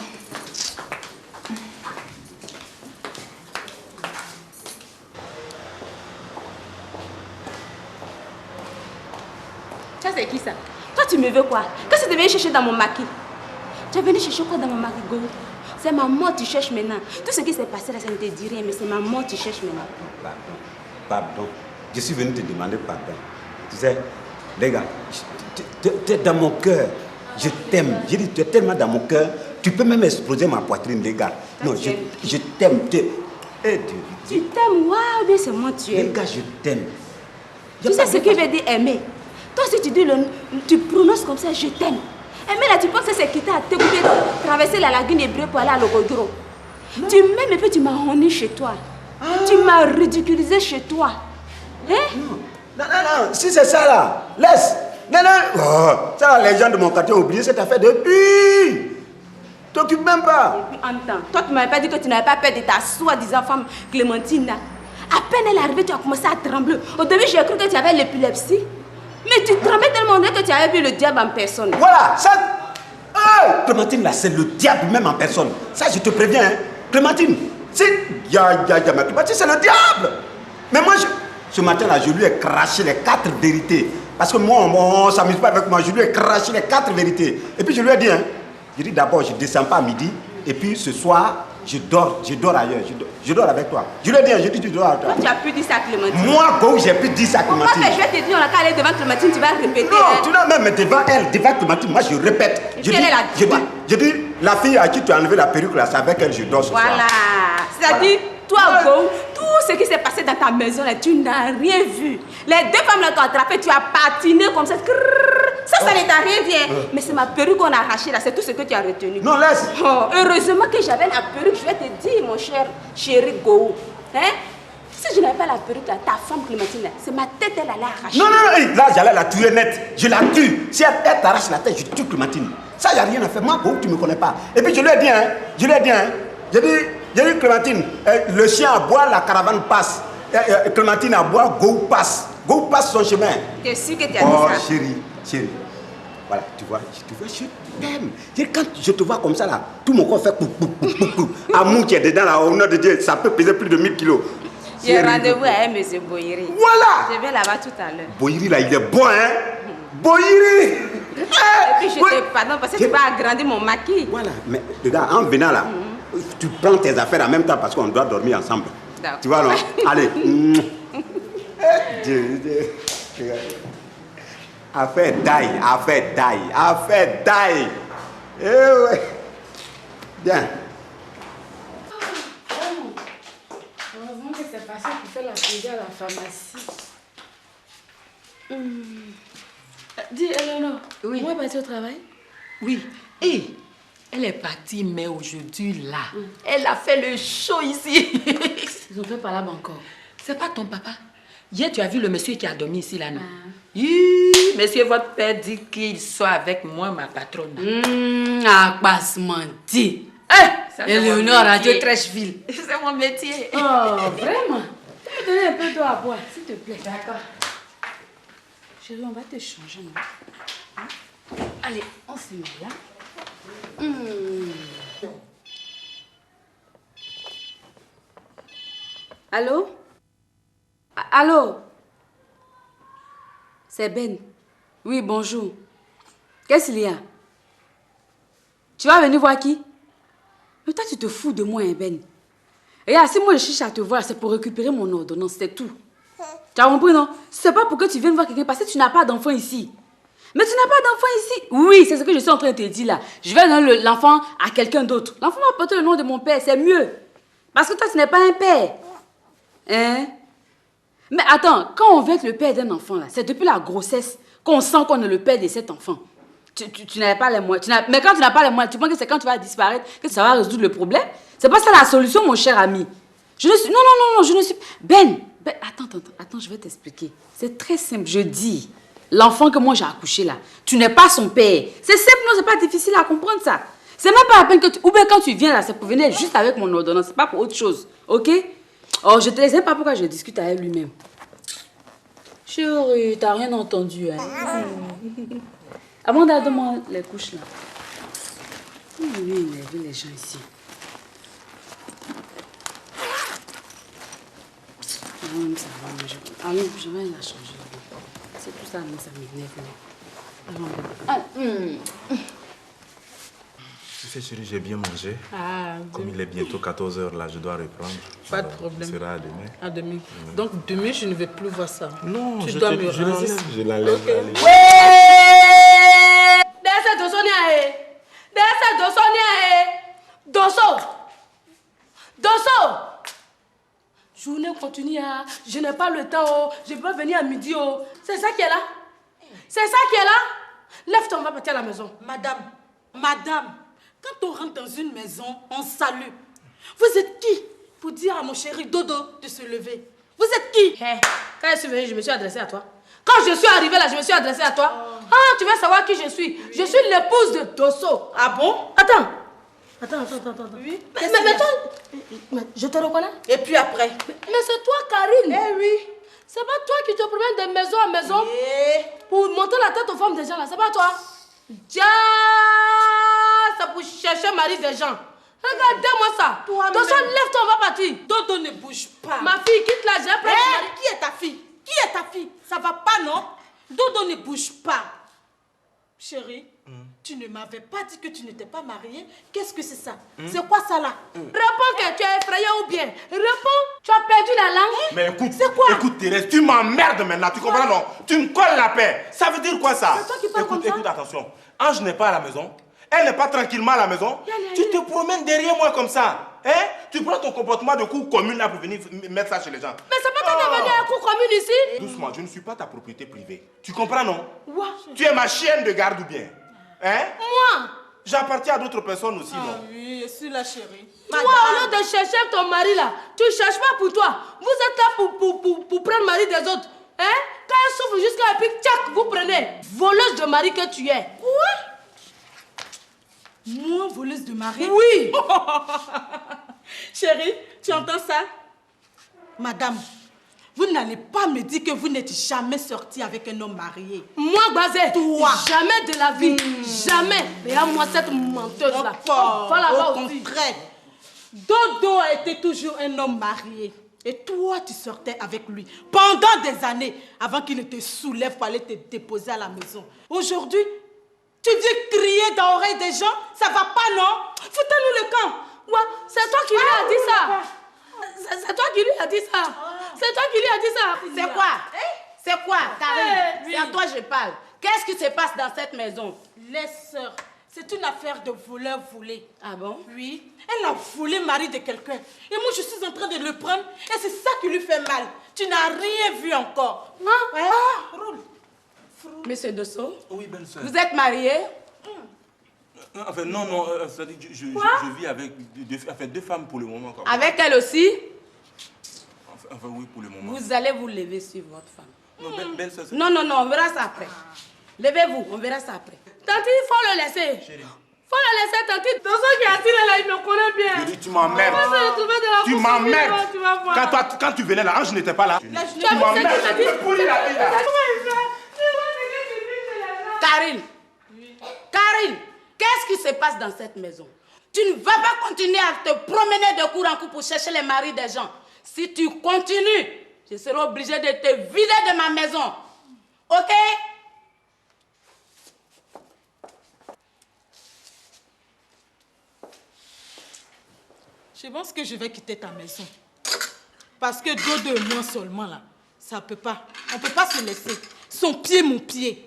Ça c'est qui ça? Toi tu me veux quoi? Qu'est-ce que tu viens chercher dans mon maquis? Tu es venu chercher quoi dans mon maquis, Go? C'est ma mort que tu cherches maintenant. Tout ce qui s'est passé là, ça ne te dit rien, mais c'est ma mort que tu cherches maintenant. Pardon. Je suis venu te demander pardon. Tu sais, les gars, tu es dans mon cœur. Je t'aime. J'ai dit, tu es tellement dans mon cœur. Tu peux même exploser ma poitrine, les gars. Non, je t'aime. Eh Dieu. Tu t'aimes? Waouh, bien c'est moi tu aimes. Les gars, je t'aime. Tu sais ce qu'il veut dire aimer? Toi, si tu dis tu prononces comme ça, je t'aime. Aimer là, tu penses que c'est quitter à t'écouter, traverser la lagune hébreu pour aller à l'Ogodro. Tu m'aimes et puis tu m'as honné chez toi. Tu m'as ridiculisé chez toi. Hein? Non, si c'est ça là, laisse. Non. Oh, ça, les gens de mon quartier ont oublié cette affaire depuis. T'occupes même pas. Et puis, entends, toi, tu m'avais pas dit que tu n'avais pas peur de ta soi-disant femme Clémentine là. À peine elle est arrivée, tu as commencé à trembler. Au début, j'ai cru que tu avais l'épilepsie. Mais tu tremblais tellement que tu avais vu le diable en personne. Voilà, ça. Hey, Clémentine là, c'est le diable même en personne. Ça, je te préviens, hein. Clémentine, c'est. Clémentine, c'est le diable. Mais moi, ce matin là, je lui ai craché les 4 vérités. Parce que moi, on ne s'amuse pas avec moi. Je lui ai craché les 4 vérités. Et puis je lui ai dit, hein. Je dis d'abord, je ne descends pas à midi. Et puis ce soir, je dors ailleurs. Je dors avec toi. Je lui ai dit, je dis, tu dors avec toi. Toi, tu as pu dire ça à Clémentine. Moi, Go, j'ai pu dire ça à Clémentine. Pourquoi? Je vais te dire, on a qu'à aller devant Clémentine, tu vas répéter. Non, hein. Tu n'as même devant elle, devant Clémentine. Moi, je répète. Je dis, la fille à qui tu as enlevé la perruque là, c'est avec elle je dors ce soir. Voilà. C'est-à-dire, toi, Go, tout ce qui s'est passé dans ta maison là, tu n'as rien vu. Les 2 femmes là t'ont attrapé, tu as patiné comme ça. Ça ne t'a rien dit. Mais c'est ma perruque qu'on a arrachée là, c'est tout ce que tu as retenu. Non, laisse. Oh, heureusement que j'avais la perruque, je vais te dire, mon cher chéri Go. Hein? Si je n'avais pas la perruque là, ta femme Clémentine là, c'est ma tête, elle allait arracher. Non, là j'allais la tuer net. Je la tue. Si elle t'arrache la tête, je tue Clémentine. Ça, il n'y a rien à faire. Moi, tu ne me connais pas. Et puis je lui ai dit, j'ai dit Clémentine, le chien aboie, la caravane passe. Clémentine aboie, Go passe. Go passe son chemin. T'es sûr que tu as dit ça? Oh, chérie. Voilà, tu vois, je t'aime. Quand je te vois comme ça là, tout mon corps fait pou. Amour qui est dedans là, au nom de Dieu, ça peut peser plus de 1000 kilos. J'ai rendez-vous avec M. Boyeri. Voilà! Je vais là-bas tout à l'heure. Boyeri là, il est bon, hein? Boyeri! Et puis je te pardonne parce que tu vas agrandir mon maquis. Voilà, mais regarde, en venant là, tu prends tes affaires en même temps parce qu'on doit dormir ensemble. Tu vois, non? Allez. Affaire d'ail. Eh ouais. Bien. Heureusement que c'est passé pour faire la prière à la pharmacie. Dis, Eleanor, oui. Moi, partie au travail? Oui. Et elle est partie, mais aujourd'hui, là, elle a fait le show ici. Ils ont fait par là encore. C'est pas ton papa. Hier, tu as vu le monsieur qui a dormi ici, là, non? Monsieur, votre père dit qu'il soit avec moi, ma patronne. Passement dit. Eleanor, Radio Trècheville. C'est mon métier. Oh, vraiment? Tu peux donner un peu d'eau à boire, s'il te plaît. D'accord. Chérie, on va te changer, non? Allez, on se met là. Allô? Allô? C'est Ben. Oui, bonjour. Qu'est-ce qu'il y a? Tu vas venir voir qui? Mais toi, tu te fous de moi, hein, Ben. Regarde, si moi je cherche à te voir, c'est pour récupérer mon ordonnance, c'est tout. Tu as compris, non? C'est pas pour que tu viennes voir quelqu'un parce que tu n'as pas d'enfant ici. Mais tu n'as pas d'enfant ici? Oui, c'est ce que je suis en train de te dire là. Je vais donner l'enfant à quelqu'un d'autre. L'enfant va porter le nom de mon père, c'est mieux. Parce que toi, tu n'es pas un père. Hein? Mais attends, quand on veut être le père d'un enfant, là, c'est depuis la grossesse qu'on sent qu'on est le père de cet enfant. Tu n'avais pas les moyens. Mais quand tu n'as pas les moyens, tu penses que c'est quand tu vas disparaître que ça va résoudre le problème? C'est pas ça la solution, mon cher ami. Je ne suis... Non, je ne suis... Ben, attends, je vais t'expliquer. C'est très simple, je dis. L'enfant que moi j'ai accouché là, tu n'es pas son père. C'est simple, non, c'est pas difficile à comprendre ça. C'est même pas la peine que tu... Ou bien quand tu viens là, c'est pour venir juste avec mon ordonnance, c'est pas pour autre chose, ok? Oh, je te laisse pas pourquoi je discute avec lui-même. Chérie, t'as rien entendu, hein? Amanda, donne-moi les couches là. Il vient énerver les gens ici. Non, ça va, mais je vais la changer. C'est tout ça, mais ça m'énerve. Tu sais, chérie, j'ai bien mangé. Comme il est bientôt 14h, là, je dois reprendre. Pas de problème. Ce sera à demain. À demain. Donc, demain, je ne vais plus voir ça. Non, tu je dois te, me je ranger. je l'enlève. Okay. Allez. Dosso! Journée continue, je n'ai pas le temps, je peux venir à midi. C'est ça qui est là? C'est ça qui est là? Lève-toi, on va partir à la maison. Madame, quand on rentre dans une maison, on salue. Vous êtes qui pour dire à mon chéri Dodo de se lever? Vous êtes qui? Quand je suis venue, je me suis adressée à toi. Quand je suis arrivée là, je me suis adressée à toi. Tu veux savoir qui je suis? Je suis l'épouse de Dosso. Ah bon? Attends. Oui. Mais toi, je te reconnais. Et puis après? Mais c'est toi, Karine. Eh oui. C'est pas toi qui te promènes de maison en maison pour monter la tête aux femmes des gens là. C'est pas toi. C'est pour chercher mari des gens. Regardez-moi ça. Dosso, lève-toi, on va partir. Dodo ne bouge pas. Ma fille, quitte la j'ai pris. Qui est ta fille? Qui est ta fille? Ça va pas, non? Dodo ne bouge pas. Chérie, tu ne m'avais pas dit que tu n'étais pas mariée. Qu'est-ce que c'est ça? C'est quoi ça là? Réponds que tu es effrayée ou bien. Réponds, tu as perdu la langue. Mais écoute, c'est quoi? Écoute Thérèse, tu m'emmerdes maintenant, tu comprends non? Tu me colles la paix. Ça veut dire quoi ça? C'est toi qui parles comme ça? Écoute, attention. Ange n'est pas à la maison. Elle n'est pas tranquillement à la maison. Tu te promènes derrière moi comme ça. Hein? Tu prends ton comportement de cour commune là pour venir mettre ça chez les gens. Mais c'est pas toi qui es venu à la cour commune ici. Doucement, je ne suis pas ta propriété privée. Tu comprends non? Ouais. Tu es ma chienne de garde ou bien? Hein? Moi? J'appartiens à d'autres personnes aussi, non? Oui, je suis la chérie. Toi, au lieu de chercher ton mari là, tu ne cherches pas pour toi. Vous êtes là pour prendre le mari des autres. Hein? Quand elle souffre jusqu'à un pic, tchac, vous prenez. Voleuse de mari que tu es. Oui. Moi, voleuse de mari? Oui. Chérie, tu entends ça? Madame, vous n'allez pas me dire que vous n'êtes jamais sortie avec un homme marié. Moi, Bazé, toi, jamais de la vie. Jamais. Regarde-moi cette menteuse-là. Au contraire, Dodo a été toujours un homme marié. Et toi, tu sortais avec lui pendant des années avant qu'il ne te soulève pour aller te déposer à la maison. Aujourd'hui, tu viens crier dans l'oreille des gens? Ça va pas, non? Foutez-nous le camp. Ouais, c'est toi qui lui as dit ça. C'est toi qui lui as dit ça. C'est toi qui lui as dit ça. C'est quoi? C'est quoi, Karine? C'est à toi que je parle. Qu'est-ce qui se passe dans cette maison? Laisse sœur. C'est une affaire de voleur volé. Ah bon? Oui. Elle a volé le mari de quelqu'un. Et moi, je suis en train de le prendre. Et c'est ça qui lui fait mal. Tu n'as rien vu encore. Roule. Monsieur Dosso? Oui, belle sœur. Vous êtes marié? Enfin, non, c'est-à-dire que je vis avec deux femmes pour le moment. Quoi. Avec elle aussi? Enfin, oui, pour le moment. Vous allez vous lever sur votre femme. Non, belle sœur. Non, on verra ça après. Levez-vous, on verra ça après. Tante, il faut le laisser. Chérie. Faut le laisser, tante. Dans ce qui est assis là, il me connaît bien. Je dis, tu m'emmerdes. Tu m'emmerdes. Quand tu venais là, Ange n'était pas là. Tu m'emmerdes. Karine, qu'est-ce qui se passe dans cette maison? Tu ne vas pas continuer à te promener de cour en cour pour chercher les maris des gens. Si tu continues, je serai obligée de te vider de ma maison. Ok? Je pense que je vais quitter ta maison. Parce que Dodo et moi seulement là, ça peut pas. On ne peut pas se laisser. Son pied, mon pied.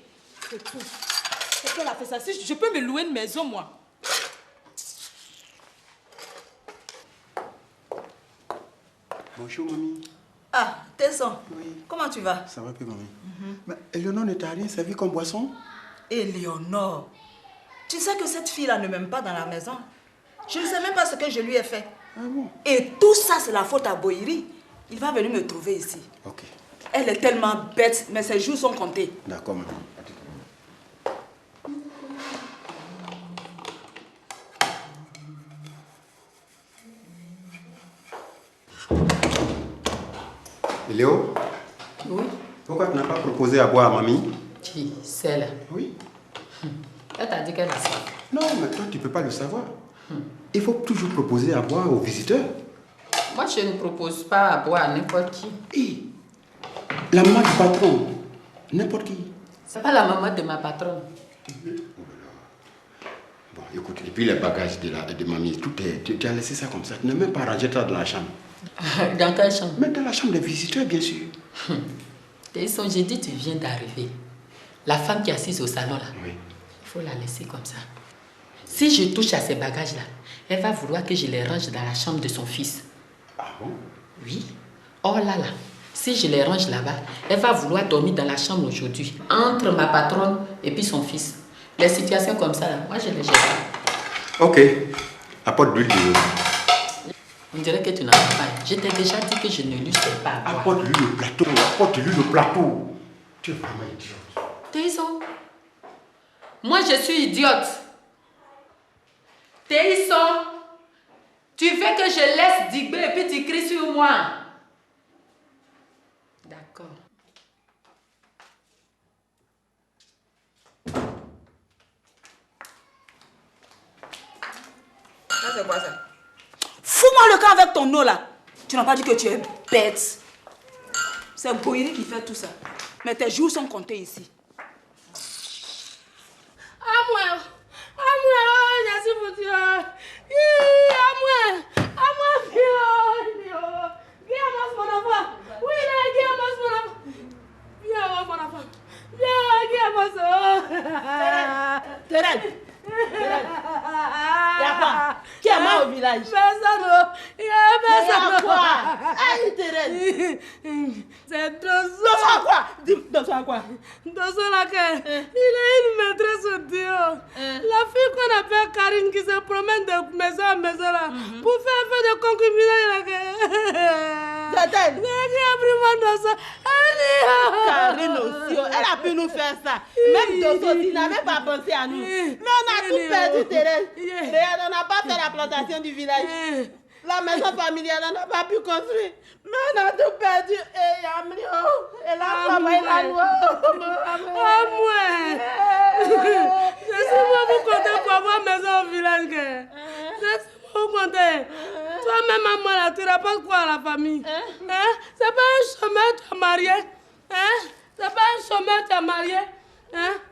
C'est tout. C'est qu'elle a fait ça. Si je peux me louer une maison, moi. Bonjour, mamie. Ah, Tesson. Oui. Comment tu vas? Ça va bien, mamie. Mais Éléonore ne t'a rien servi comme boisson? Éléonore, tu sais que cette fille-là ne m'aime pas dans la maison. Je ne sais même pas ce que je lui ai fait. Ah bon? Et tout ça, c'est la faute à Boiri. Il va venir me trouver ici. Ok. Elle est tellement bête, mais ses jours sont comptés. D'accord, mamie. Léo? Oui? Pourquoi tu n'as pas proposé à boire à mamie? Qui? Celle-là? Oui. Elle t'a dit qu'elle a ça. Non, mais toi, tu ne peux pas le savoir. Il faut toujours proposer à boire aux visiteurs. Moi, je ne propose pas à boire à n'importe qui. Et la maman du patron, n'importe qui. C'est pas la maman de ma patronne. Bon, écoute, et puis les bagages de mamie, tu as laissé ça comme ça. Tu n'as même pas rangé ça dans la chambre. Dans quelle chambre? Mais dans la chambre des visiteurs, bien sûr. Tesson, j'ai dit, tu viens d'arriver. La femme qui est assise au salon là, oui. Il faut la laisser comme ça. Si je touche à ces bagages là, elle va vouloir que je les range dans la chambre de son fils. Ah bon? Oui. Oh là là, si je les range là-bas, elle va vouloir dormir dans la chambre aujourd'hui, entre ma patronne et puis son fils. Les situations comme ça là, moi je les gère pas. Ok. Apporte l'huile de... On dirait que tu n'en as pas. Je t'ai déjà dit que je ne lui sais pas. Apporte-lui le plateau, apporte-lui le plateau. Tu es vraiment idiote. Tesson, moi je suis idiote. Tesson, tu veux que je laisse Digbe et puis tu cries sur moi. D'accord. Ça, c'est quoi ça? Fous-moi le camp avec ton eau là. Tu n'as pas dit que tu es bête. C'est Boiri qui fait tout ça. Mais tes jours sont comptés ici. Je suis foutue. Viens, mon enfant. Oui, viens, mon enfant. Viens, mon enfant. Viens, mon enfant. Terel, Il y a quoi? Qui est mort au village? Personne. Il y a personne. Il y a quoi? Aïe, Thérèse. C'est Dosso. Dosso à quoi? Dis Dosso à quoi? Dosso laquelle? Il a une maîtresse au Dio. La fille qu'on appelle Karine qui se promène de maison en maison là pour faire de concubinage. C'est elle. Qui a pris mon Dosso? Karine aussi, elle a pu nous faire ça. Même Dosso, il n'avait pas pensé à nous. Mais on a tout perdu, Thérèse. Regarde, on n'a pas fait la plantation du village. La maison familiale, on n'a pas pu construire. Mais on a tout perdu. Et Yamrio, et la femme, elle a loué. Ah, moi. Je suis beaucoup content pour avoir maison au village. Je suis beaucoup content. Toi-même, maman, là, tu rapportes quoi à la famille? C'est pas un chômeur, tu es marié. C'est pas un chômeur, tu es marié.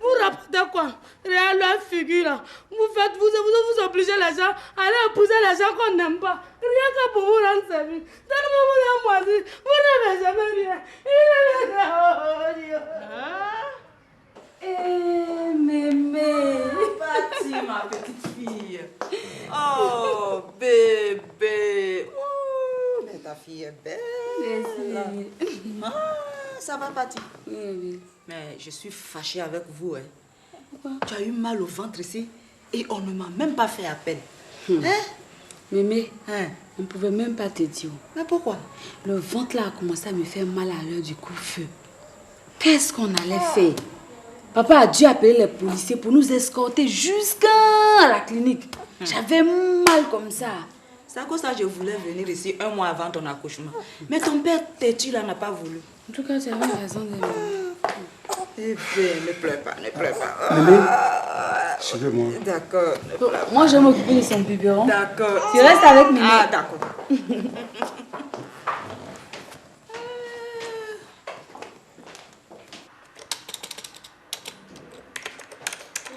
Vous rapportez quoi? Regarde leur figure là. Vous obligez les gens à aller épouser les gens qu'on n'aime pas. Rien que pour vous rendre service. Tellement vous avez moisi. Vous n'avez jamais rien. Mémé. Pati, ma petite fille. Oh, bébé. Oh, mais ta fille est belle. Merci. Ah, ça va, Pati? Oui. Mais je suis fâchée avec vous. Hein. Pourquoi? Tu as eu mal au ventre ici et on ne m'a même pas fait appel. Mémé, on ne pouvait même pas te dire. Mais pourquoi? Le ventre là a commencé à me faire mal à l'heure du coup-feu. Qu'est-ce qu'on allait faire? Papa a dû appeler les policiers pour nous escorter jusqu'à la clinique. J'avais mal comme ça. C'est à cause de ça que je voulais venir ici 1 mois avant ton accouchement. Mais ton père têtu là n'a pas voulu. En tout cas, tu avais raison de Eh bien, ne pleure pas, ne pleure pas. Mémé, suivez-moi. D'accord. Moi, je vais m'occuper de son biberon. D'accord. Tu restes avec Mémé. Ah, d'accord.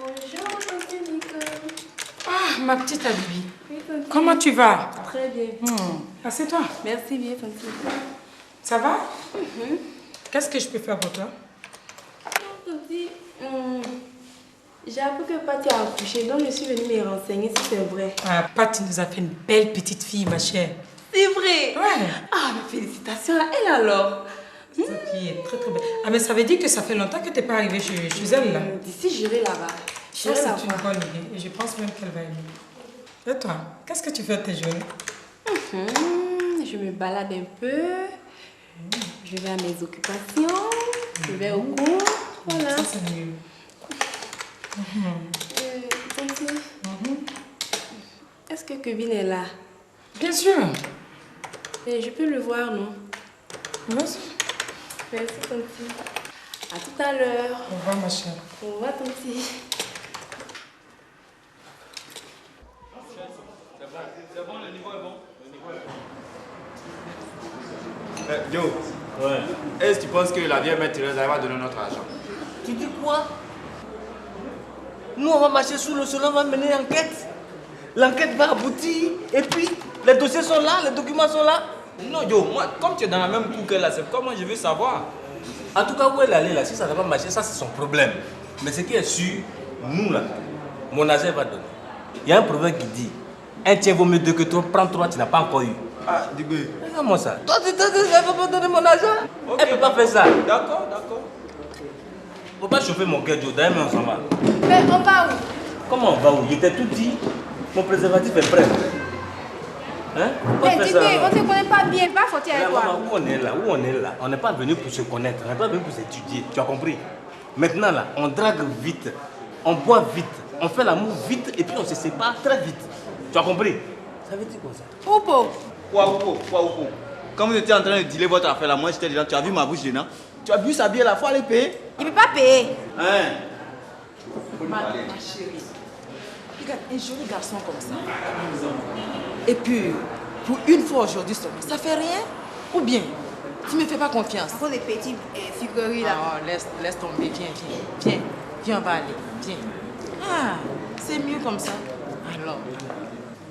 Bonjour, tante Nicole. Ah, ma petite Abibi. Oui, tante. Comment tu vas? Très bien. Assieds-toi. Merci bien, tante. Ça va? Qu'est-ce que je peux faire pour toi? J'ai appris que Patty a accouché, donc je suis venue me renseigner si c'est vrai. Ah, Patty nous a fait une belle petite fille, ma chère. C'est vrai? Ouais. Ah, mais félicitations à elle alors. Cette fille est très très belle. Ah, mais ça veut dire que ça fait longtemps que tu n'es pas arrivée chez elle là. D'ici, j'irai là-bas. C'est une bonne idée et je pense même qu'elle va aimer. Et toi, qu'est-ce que tu fais de tes journées? Je me balade un peu. Je vais à mes occupations. Je vais au cours. Voilà. Ça, c'est mieux. Est-ce que Kevin est là? Bien sûr. Et je peux le voir, non? Vas-y. Merci, Tanti. À tout à l'heure. Au revoir, ma chère. Au revoir, Tanti. C'est bon, le niveau est bon. Joe, est-ce que tu penses que la vieille mère Thérèse va donner notre argent? Tu dis quoi? Nous, on va marcher sous le soleil, on va mener l'enquête. L'enquête va aboutir. Et puis, les dossiers sont là, les documents sont là. Non, Joe, moi, comme tu es dans la même cour qu'elle là, c'est comment je veux savoir. En tout cas, où elle est allée là, si ça ne va pas marcher, ça c'est son problème. Mais ce qui est sûr, nous là, mon agent va donner. Il y a un proverbe qui dit, un tien vaut mieux deux que toi, prends trois, tu n'as pas encore eu. Ah, dis-moi. Regarde-moi ça. Toi, elle ne va pas donner mon argent. Elle ne peut pas faire ça. D'accord, d'accord. Faut pas chauffer mon cœur, Joe. D'ailleurs, on s'en va. Mais on va où? Comment on va où? Il était tout dit. Mon préservatif est prêt. Hein? Mais dis-moi, on ne se connaît pas bien, pas faut-il avec toi. Maman, où on est là? Où on est là? On n'est pas venu pour se connaître. On n'est pas venu pour s'étudier. Tu as compris? Maintenant, là, on drague vite. On boit vite. On fait l'amour vite et puis on se sépare très vite. Tu as compris? Ça veut dire quoi ça? Oupo. Quoi, Oupo? Quand vous étiez en train de dealer votre affaire là, moi j'étais dedans. Tu as vu ma bouche dedans? Tu as bu sa bière la fois, aller payer? Il ne peut pas payer. Hein? Ma chérie, regarde, un joli garçon comme ça. Et puis, pour une fois aujourd'hui seulement, ça fait rien? Ou bien, tu me fais pas confiance? Pour les petits figueries là. Ah, laisse tomber, viens, on va aller, viens. Ah, c'est mieux comme ça. Alors,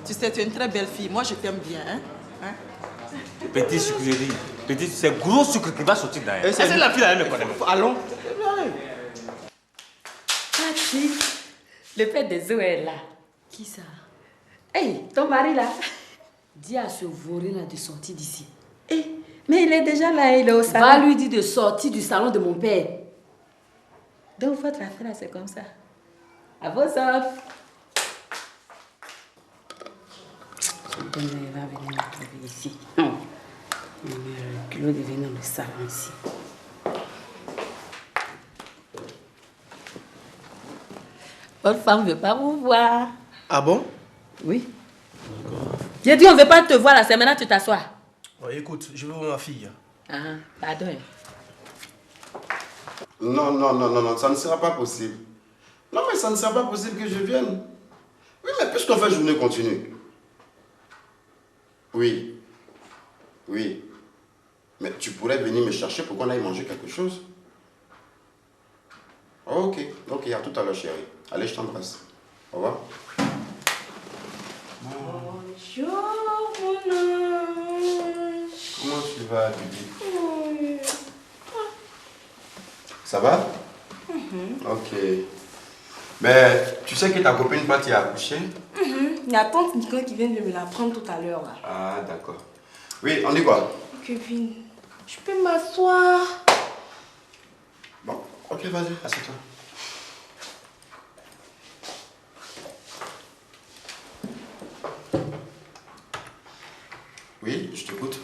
tu sais, tu es une très belle fille, moi je t'aime bien, hein? Petit sucrerie. Petit, c'est gros sucre qui va sortir derrière. Est-ce que la fille elle me connaît? Allons. Patrick, Le père des eaux est là. Qui ça? Hey, ton mari là. Dis à ce vaurien là de sortir d'ici. Mais il est déjà là, il est au salon. Va lui dire de sortir du salon de mon père. Donc votre affaire là, c'est comme ça. À vos ordres. Il va venir me trouver ici. Claude est venu dans le salon ici. Votre femme ne veut pas vous voir. Ah bon? Oui. J'ai dit on ne veut pas te voir là, c'est maintenant que tu t'assois. Oh, écoute, je veux voir ma fille. Ah, pardon. Non, ça ne sera pas possible. Non, mais ça ne sera pas possible que je vienne. Oui, mais puisqu'on fait journée continue. Oui. Mais tu pourrais venir me chercher pour qu'on aille manger quelque chose. Ok, à tout à l'heure, chérie. Allez, je t'embrasse. Au revoir. Bonjour, mon ange. Comment tu vas, Bibi? Ça va? Ok. Mais tu sais que ta copine Patty a accouché? Il y a tante Nicole qui vient de me l'apprendre tout à l'heure là. Ah, d'accord. Oui, on dit quoi? Kevin, je peux m'asseoir? Bon, ok, vas-y, assieds-toi. Oui, je t'écoute.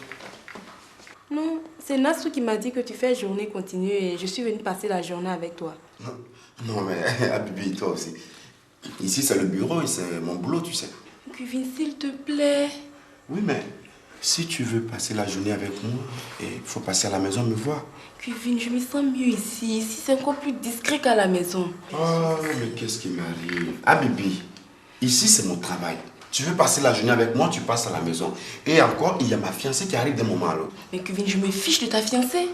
Non, c'est Nassou qui m'a dit que tu fais journée continue et je suis venue passer la journée avec toi. Non, mais Habibi, toi aussi. Ici, c'est le bureau et c'est mon boulot, tu sais. Kevin, s'il te plaît. Oui, mais si tu veux passer la journée avec moi, il faut passer à la maison me voir. Kevin, je me sens mieux ici. Ici, c'est encore plus discret qu'à la maison. Oh, mais qu'est-ce qui m'arrive? Habibi, ici, c'est mon travail. Tu veux passer la journée avec moi, tu passes à la maison. Et encore, il y a ma fiancée qui arrive d'un moment à l'autre. Mais Kevin, je me fiche de ta fiancée.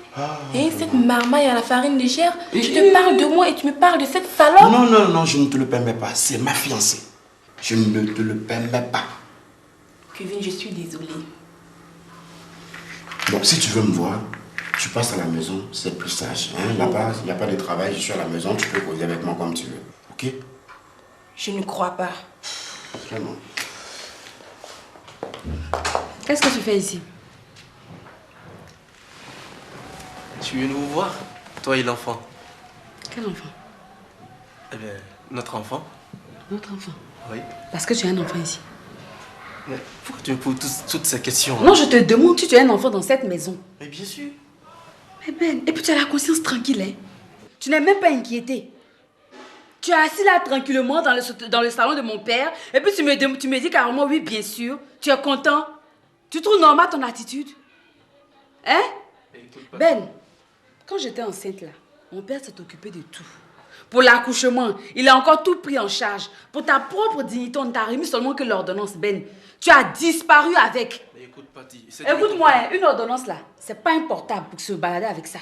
Cette marmaille à la farine légère, je te parle de moi et tu me parles de cette salope. Non, je ne te le permets pas. C'est ma fiancée. Je ne te le permets pas. Kevin, je suis désolée. Bon, si tu veux me voir, tu passes à la maison, c'est plus sage. Là-bas, il n'y a pas de travail, je suis à la maison, tu peux causer avec moi comme tu veux. Ok? Je ne crois pas. Vraiment. Qu'est-ce que tu fais ici? Tu viens nous voir, toi et l'enfant. Quel enfant? Eh bien, notre enfant. Notre enfant? Oui. Parce que tu as un enfant ici. Mais pourquoi tu me poses toutes ces questions? Non, je te demande si tu as un enfant dans cette maison. Mais bien sûr. Mais Ben, et puis tu as la conscience tranquille, hein? Tu n'es même pas inquiété. Tu es assis là tranquillement dans le salon de mon père et puis tu me dis carrément oui, bien sûr. Tu es content. Tu trouves normal ton attitude? Hein? Ben, quand j'étais enceinte là, mon père s'est occupé de tout. Pour l'accouchement, il a encore tout pris en charge. Pour ta propre dignité, on t'a remis seulement que l'ordonnance, Ben. Tu as disparu avec. Mais écoute, Patty. Écoute-moi, une ordonnance là, c'est pas important pour se balader avec ça.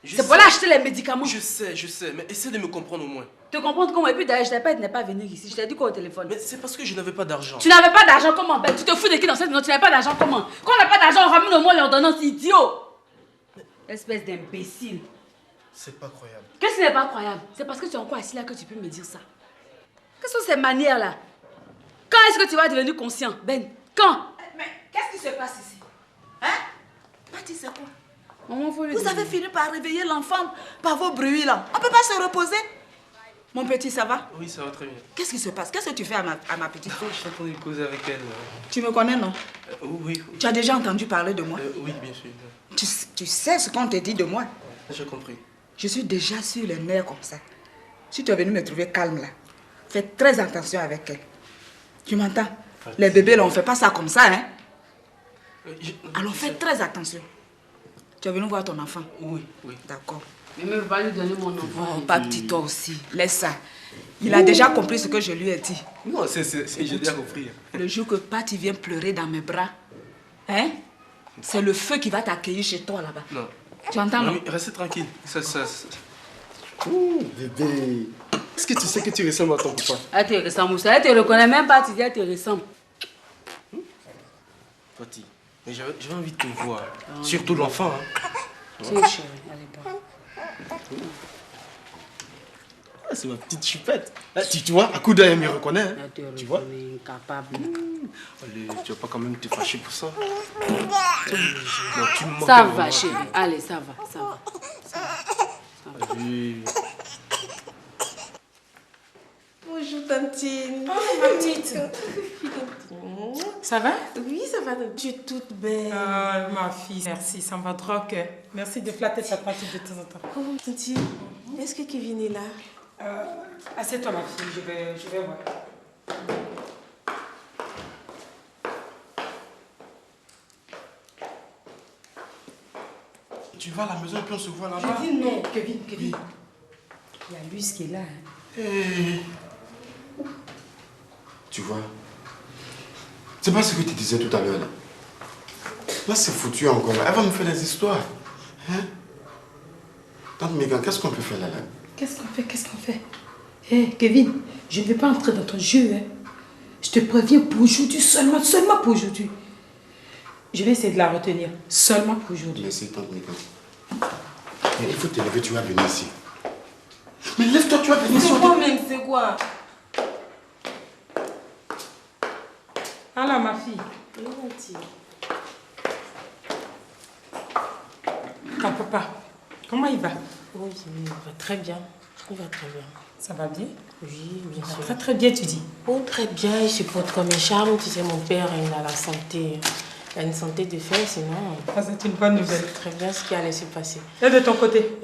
C'est pour aller acheter les médicaments. Je sais, mais essaie de me comprendre au moins. Te comprendre comment? Et puis d'ailleurs, je t'ai pas dit de ne pas venir ici. Je t'ai dit quoi au téléphone? Mais c'est parce que je n'avais pas d'argent. Tu n'avais pas d'argent comment? Ben, tu te fous de qui dans cette maison? Tu n'avais pas d'argent comment? Quand on n'a pas d'argent, on ramène au moins l'ordonnance, idiot! Espèce d'imbécile. C'est pas croyable. Qu'est-ce qui n'est pas croyable? C'est parce que tu es encore assis là que tu peux me dire ça. Quelles sont ces manières-là? Quand est-ce que tu vas devenir conscient, Ben? Quand? Mais qu'est-ce qui se passe ici? Hein? Patty, c'est quoi? Maman, faut lui Vous dire. avez fini par réveiller l'enfant par vos bruits là. On ne peut pas se reposer? Mon petit, ça va? Oui, ça va très bien. Qu'est-ce qui se passe? Qu'est-ce que tu fais à ma petite? Je suis en train de causer avec elle. Tu me connais, non? Oui. Tu as déjà entendu parler de moi? Oui, bien sûr. Tu sais ce qu'on te dit de moi? J'ai compris. Je suis déjà sur les nerfs comme ça. Si tu es venu me trouver calme là, fais très attention avec elle. Tu m'entends? Les bébés là, on ne fait pas ça comme ça, hein? Alors fais très attention. Tu es venu voir ton enfant? Oui. D'accord. Mais ne veux pas lui donner mon enfant. Oh, pas petit toi aussi. Laisse ça. Il a déjà compris ce que je lui ai dit. Non, j'ai déjà compris. Le jour que Patty vient pleurer dans mes bras, hein? C'est le feu qui va t'accueillir chez toi là-bas. Non. Tu entends, non? Restez tranquille. Ouh, bébé. Est-ce que tu sais que tu ressembles à ton papa? Elle te ressemble, ça. Elle te reconnaît même pas, tu dis elle te ressemble. Patty, mais j'avais envie de te voir. Surtout l'enfant. Hein. Tu es chérie, allez pas. c'est ma petite chupette. Là, tu vois, à coup d'œil, elle me reconnaît. Hein. Tu vois? Incapable. Allez, tu vas pas quand même te fâcher pour ça. Non, tu me Ça va, chérie. Allez, ça va, ça va. Allez. Bonjour, Tantine. Oh, ma petite. Ça va? Oui, ça va. Tu es toute belle. Ah, ma fille, merci, ça me va droit au cœur. Merci de flatter sa pratique de temps en temps. Oh, Tantine, est-ce que Kevin est là? Assieds-toi, ma fille, je vais voir. Tu vas à la maison et puis on se voit là-bas. Je dis non, Kevin. Il y a Luce qui est là. Hein. Hey. Tu vois, c'est pas ce que tu disais tout à l'heure là. Là c'est foutu encore là. Elle va me faire des histoires. Hein? Tante Megan, qu'est-ce qu'on peut faire là? Qu'est-ce qu'on fait? Hé, Kevin, je ne vais pas entrer dans ton jeu. Hein. Je te préviens pour aujourd'hui, seulement pour aujourd'hui. Je vais essayer de la retenir, seulement pour aujourd'hui. Merci, Tante Megan. Mais il faut te lever, tu vas venir ici. Mais lève-toi, tu vas venir ici. C'est quoi même, c'est quoi? Alors, ma fille. Ton papa, comment il va? Oui, il va très bien. Il va très bien. Ça va bien? Oui, bien sûr. Très très bien, tu dis? Oh, très bien. Il se porte comme un charme. Tu sais, mon père, il a la santé. Il a une santé de fer, sinon... Ah, c'est une bonne nouvelle. Très bien ce qui allait se passer. Et de ton côté?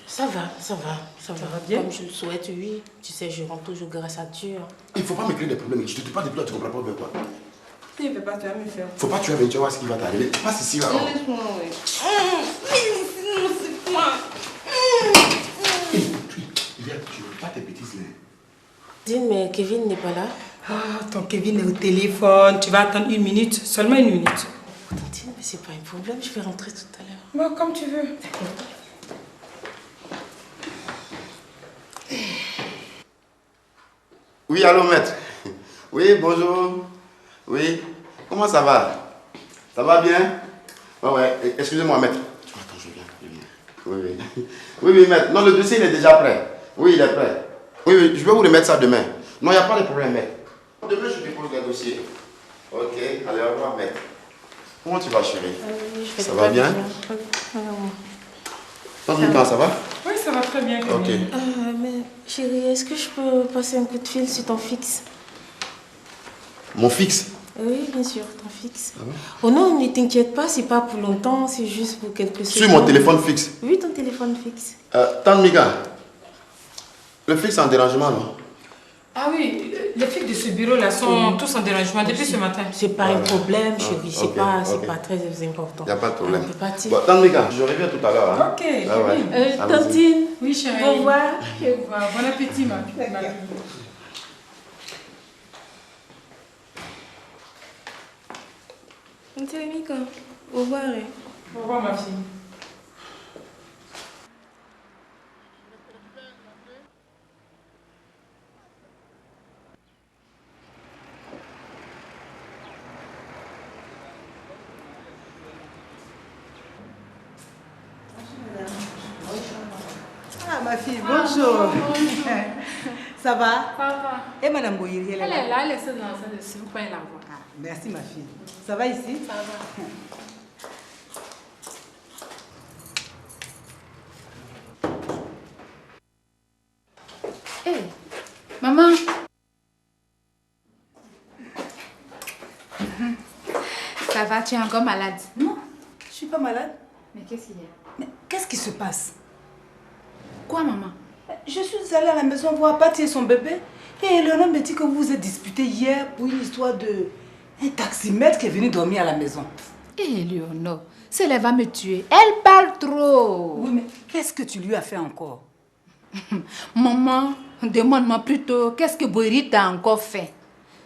Ça va. Ça va bien? Comme je le souhaite, oui. Tu sais, je rends toujours grâce à Dieu. Il faut pas me créer des problèmes. Je te dis pas depuis là, tu comprends pas bien quoi. Si, il ne veut pas, tu vas me faire. Faut pas tuer avec, tu vas voir ce qui va t'arriver. Passe ici là. Laisse-moi, oui. C'est quoi? Regarde, tu ne veux pas tes bêtises là. Dis, mais Kevin n'est pas là. Ah, ton Kevin est au téléphone. Tu vas attendre 1 minute, seulement 1 minute. Tantine, mais c'est pas un problème, je vais rentrer tout à l'heure. Bon, comme tu veux. Oui, allô, maître. Oui, bonjour. Oui, comment ça va? Ça va bien? Ouais, excusez-moi, maître. Attends, je viens. Oui. Oui, maître. Non, le dossier, il est déjà prêt. Oui, il est prêt. Oui, je vais vous remettre ça demain. Non, il n'y a pas de problème, maître. Demain, je dépose le dossier. Ok, allez, au revoir, maître. Comment tu vas, chérie? Ça va bien? Ça va? Oui, ça va très bien. Ok. Mais chérie, est-ce que je peux passer un coup de fil sur ton fixe? Mon fixe? Oui, bien sûr, ton fixe. Oh non, ne t'inquiète pas, c'est pas pour longtemps, c'est juste pour quelques secondes. Sur mon téléphone fixe? Oui, ton téléphone fixe. Tante Miga, le fixe est en dérangement, non? Ah oui, les filles de ce bureau-là sont tous en dérangement depuis ce matin. C'est pas un problème, chérie, c'est pas très important. Il n'y a pas de problème. On peut partir. Bon, Tante Miga, je reviens tout à l'heure. Hein? Ok, Tantine. Oui, chérie. Au revoir. Au revoir. Bon appétit, ma fille. Tantine Mika, au revoir. Au revoir, ma fille. Ah, ma fille, bonjour. Ça va? Ça va. Et Madame Boyeri, Elle est là, elle est seule dans la salle de s'il vous plaît, la voir. Merci, ma fille. Ça va ici? Ça va. Hé, maman. Ça va, tu es encore malade? Non, je suis pas malade. Mais qu'est-ce qu'il y a? Mais qu'est-ce qui se passe? Quoi, maman? Je suis allée à la maison voir Patty et son bébé. Et Léonore me dit que vous vous êtes disputé hier pour une histoire de... un taximètre qui est venu dormir à la maison. Hé, Léonore, elle va me tuer. Elle parle trop. Oui, mais qu'est-ce que tu lui as fait encore? Maman, demande-moi plutôt, qu'est-ce que Boyeri t'a encore fait?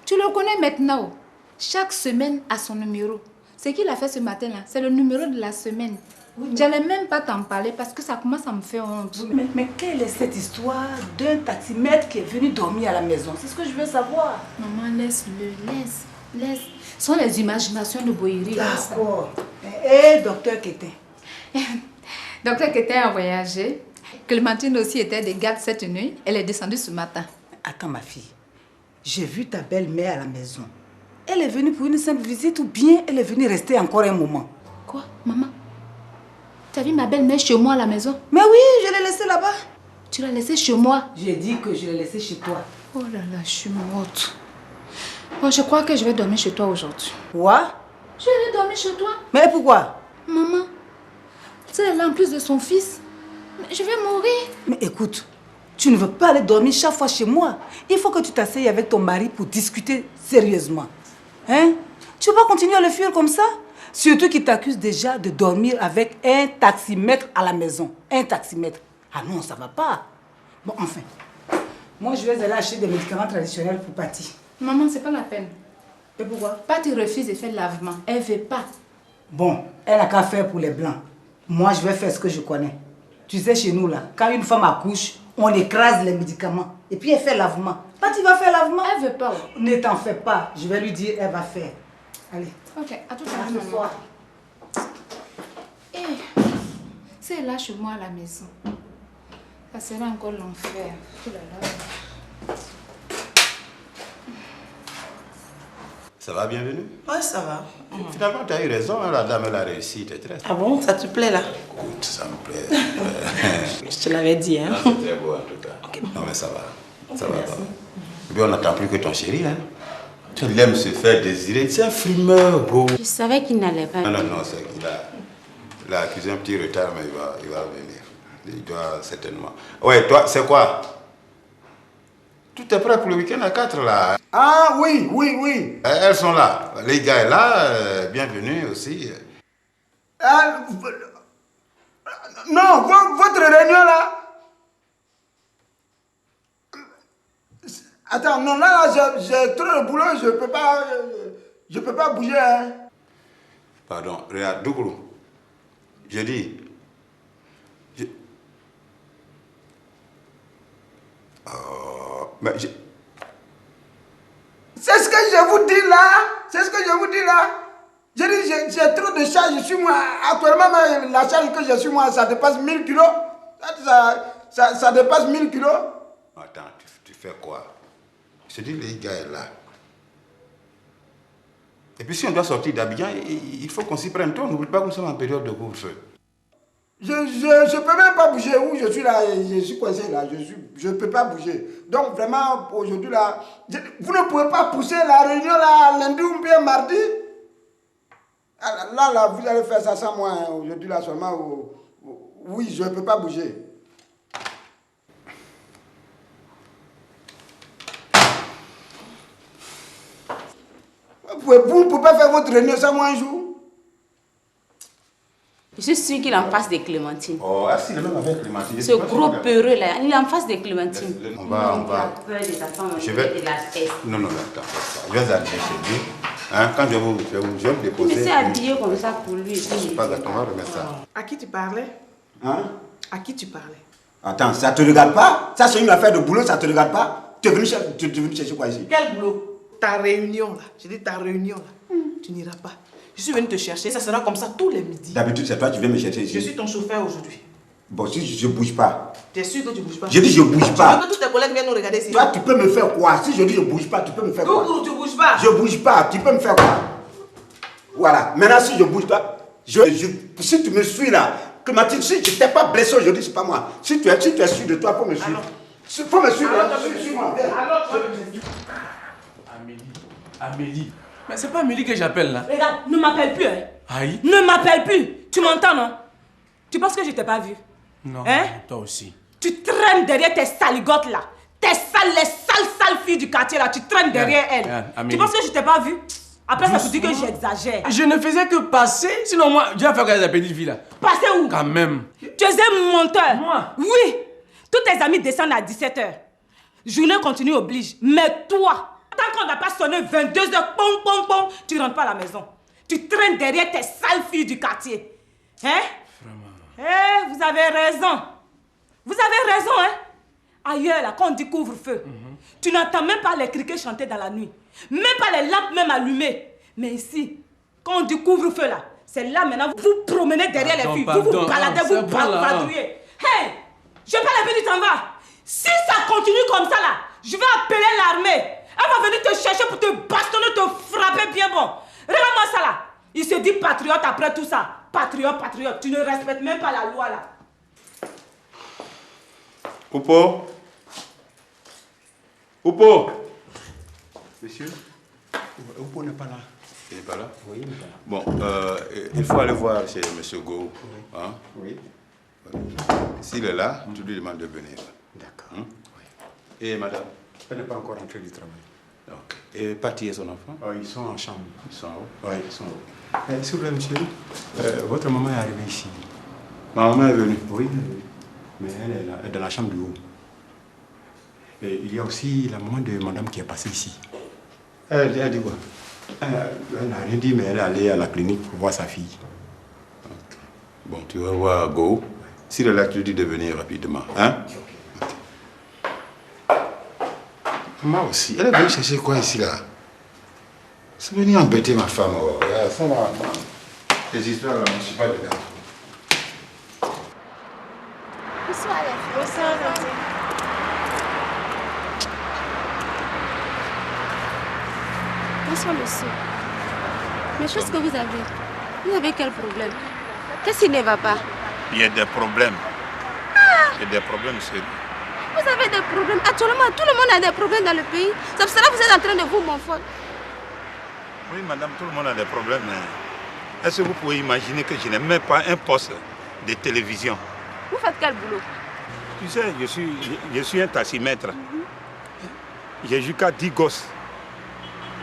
Tu le connais maintenant. Chaque semaine a son numéro. Ce qu'il a fait ce matin-là, c'est le numéro de la semaine. Oui, je n'allais même pas t'en parler parce que ça commence à me faire honte. Oui, mais quelle est cette histoire d'un taximètre qui est venu dormir à la maison? C'est ce que je veux savoir. Maman, laisse-le, laisse. Ce sont les imaginations de Boyeri. D'accord. Et docteur Kétin? Docteur Kétin a voyagé. Clémentine aussi était de garde cette nuit. Elle est descendue ce matin. Attends, ma fille. J'ai vu ta belle-mère à la maison. Elle est venue pour une simple visite ou bien elle est venue rester encore un moment? Quoi, maman? Tu as vu ma belle-mère chez moi à la maison? Mais oui, je l'ai laissée là-bas. Tu l'as laissée chez moi? J'ai dit que je l'ai laissée chez toi. Oh là là, je suis morte. Bon, je crois que je vais dormir chez toi aujourd'hui. Quoi? Je vais dormir chez toi. Mais pourquoi? Maman, tu sais, elle a en plus de son fils. Je vais mourir. Mais écoute, tu ne veux pas aller dormir chaque fois chez moi. Il faut que tu t'asseyes avec ton mari pour discuter sérieusement. Hein? Tu ne peux pas continuer à le fuir comme ça? Surtout qu'il t'accuse déjà de dormir avec un taximètre à la maison. Un taximètre. Ah non, ça va pas. Bon, enfin. Moi, je vais aller acheter des médicaments traditionnels pour Patty. Maman, c'est pas la peine. Et pourquoi? Patty refuse de faire le lavement. Elle veut pas. Bon, elle n'a qu'à faire pour les blancs. Moi, je vais faire ce que je connais. Tu sais, chez nous, là, quand une femme accouche, on écrase les médicaments. Et puis, elle fait le lavement. Patty va faire le lavement. Elle veut pas. Ne t'en fais pas. Je vais lui dire, elle va faire. Allez. Ok, à tout à l'heure, maman. Eh, c'est là chez moi à la maison. Ça sera encore l'enfer. Oh là là. Ça va, bienvenue? Ouais, ça va. Finalement, tu as eu raison, hein, la dame, elle a réussi, t'es très... Ah bon, ça te plaît là? Écoute, ça me plaît. Je te l'avais dit, hein. Ah, c'est très beau en tout cas. Okay. Non mais ça va, ça va. Et puis on n'attend plus que ton chéri, hein. Tu l'aimes se faire désirer, c'est un frimeur beau. Je savais qu'il n'allait pas. Non, c'est qu'il a accusé un petit retard, mais il va venir. Il doit certainement. Ouais, toi, c'est quoi? Tout est prêt pour le week-end à 4 là. Ah oui. Elles sont là. Les gars est là, bienvenue aussi. Non, votre réunion là. Attends, non, là j'ai trop de boulot, je peux pas bouger. Hein. Pardon, regarde, Dougoulou. Je dis. Mais c'est ce que je vous dis là. Je dis, j'ai trop de charges sur moi. Actuellement, la charge que j'ai sur moi, ça dépasse 1000 kilos. Ça dépasse 1000 kilos. Attends, tu fais quoi? Je dis, les gars est là. Et puis si on doit sortir d'Abidjan, il faut qu'on s'y prenne tôt. N'oublie pas que nous sommes en période de couvre-feu. Je peux même pas bouger. Où je suis là, je suis coincé là. Je peux pas bouger. Donc vraiment, aujourd'hui là, vous ne pouvez pas pousser la réunion là, lundi ou bien mardi. Là, vous allez faire ça sans moi. Hein. Aujourd'hui là seulement. Oui, je ne peux pas bouger. Vous ne pouvez pas faire votre réunion sans moi un jour. Je suis sûre qu'il est en face de Clémentine. Oh, assis le même avec Clémentine. Ce gros peureux là, il est en face de Clémentine. On va. Je vais. Non, attends. Je vais habiller chez lui. Hein, quand je vais me déposer. Mais c'est habillé comme ça pour lui. C'est pas grave, on va remettre ça. À qui tu parlais? Hein? À qui tu parlais? Attends, ça te regarde pas? Ça c'est une affaire de boulot, ça te regarde pas? Tu es venu chercher quoi ici? Quel boulot? Ta réunion là. Je dis ta réunion là. Tu n'iras pas. Je suis venu te chercher, ça sera comme ça tous les midis. D'habitude, c'est toi qui viens me chercher ici. Je suis ton chauffeur aujourd'hui. Bon, si je ne bouge pas. Tu es sûr que tu ne bouges pas? Je dis je ne bouge pas. Tu veux que tous tes collègues viennent nous regarder ici? Toi, tu peux me faire quoi? Si je dis je ne bouge pas, tu peux me faire quoi? Tu ne bouges pas? Je ne bouge pas, tu peux me faire quoi? Voilà, maintenant si je ne bouge pas, si tu me suis là, Clémentine, si je ne t'ai pas blessé aujourd'hui, c'est pas moi. Si tu es sûr de toi, il faut me suivre. Il faut me suivre. Suis-moi. Amélie. Mais c'est pas Amélie que j'appelle là. Regarde, ne m'appelle plus, hein. Aïe. Ne m'appelle plus. Tu m'entends, non? Tu penses que je t'ai pas vu? Non, hein? Toi aussi. Tu traînes derrière tes saligotes là. Les sales filles du quartier là, tu traînes derrière elles. Tu penses que je t'ai pas vu? Après, ça te dit que j'exagère. Je ne faisais que passer, sinon moi, je vais faire quoi les petites filles là? Passer où? Quand même. Tu es un menteur. Moi? Oui. Tous tes amis descendent à 17h. Journée continue oblige. Mais toi, tant qu'on n'a pas sonné 22h, pom, tu rentres pas à la maison. Tu traînes derrière tes sales filles du quartier. Hein? Vraiment. Eh, vous avez raison. Vous avez raison, hein? Ailleurs, là, quand on dit couvre-feu, tu n'entends même pas les criquets chanter dans la nuit. Même pas les lampes même allumées. Mais ici, quand on dit couvre-feu, là, c'est là maintenant, vous promenez derrière les filles. Vous baladez, vous vadrouillez. Hey! Je parle et puis tu t'en vas. Si ça continue comme ça là, je vais appeler l'armée. Elle va venir te chercher pour te bastonner, te frapper bien bon. Regarde-moi ça là. Il se dit patriote après tout ça. Patriote, patriote. Tu ne respectes même pas la loi là. Oupo. Oupo. Monsieur, Oupo n'est pas là. Il n'est pas là? Oui, il n'est pas là. Bon, il faut aller voir chez M. Go. Oui. Hein? Oui. S'il est là, tu lui demandes de venir. D'accord. Hein? Oui. Et madame? Elle n'est pas encore rentrée du travail. Ok. Et Patty et son enfant? Ils sont en chambre. Ils sont où? Oui, ils sont où? S'il vous plaît, monsieur, votre maman est arrivée ici. Ma maman est venue? Oui, mais elle est là, dans la chambre du haut. Et il y a aussi la maman de madame qui est passée ici. Elle dit quoi? Elle n'a rien dit, mais elle est allée à la clinique pour voir sa fille. Okay. Bon, tu vas voir Go. S'il est là, tu lui dis de venir rapidement. Hein? Okay. Maman aussi, elle est venue chercher quoi ici là? C'est venu embêter ma femme. Oh. Ça va. Les histoires là, je ne suis pas dedans. Bonsoir les filles. Bonsoir. Bonsoir monsieur. Mais qu'est-ce que vous avez? Vous avez quel problème? Qu'est-ce qui ne va pas? Il y a des problèmes. Il y a des problèmes sérieux. Vous avez des problèmes. Actuellement, tout le monde a des problèmes dans le pays. C'est pour cela que vous êtes en train de vous m'enfoncer. Oui, madame, tout le monde a des problèmes. Mais est-ce que vous pouvez imaginer que je n'ai même pas un poste de télévision? Vous faites quel boulot? Tu sais, je suis un taximètre. J'ai jusqu'à 10 gosses.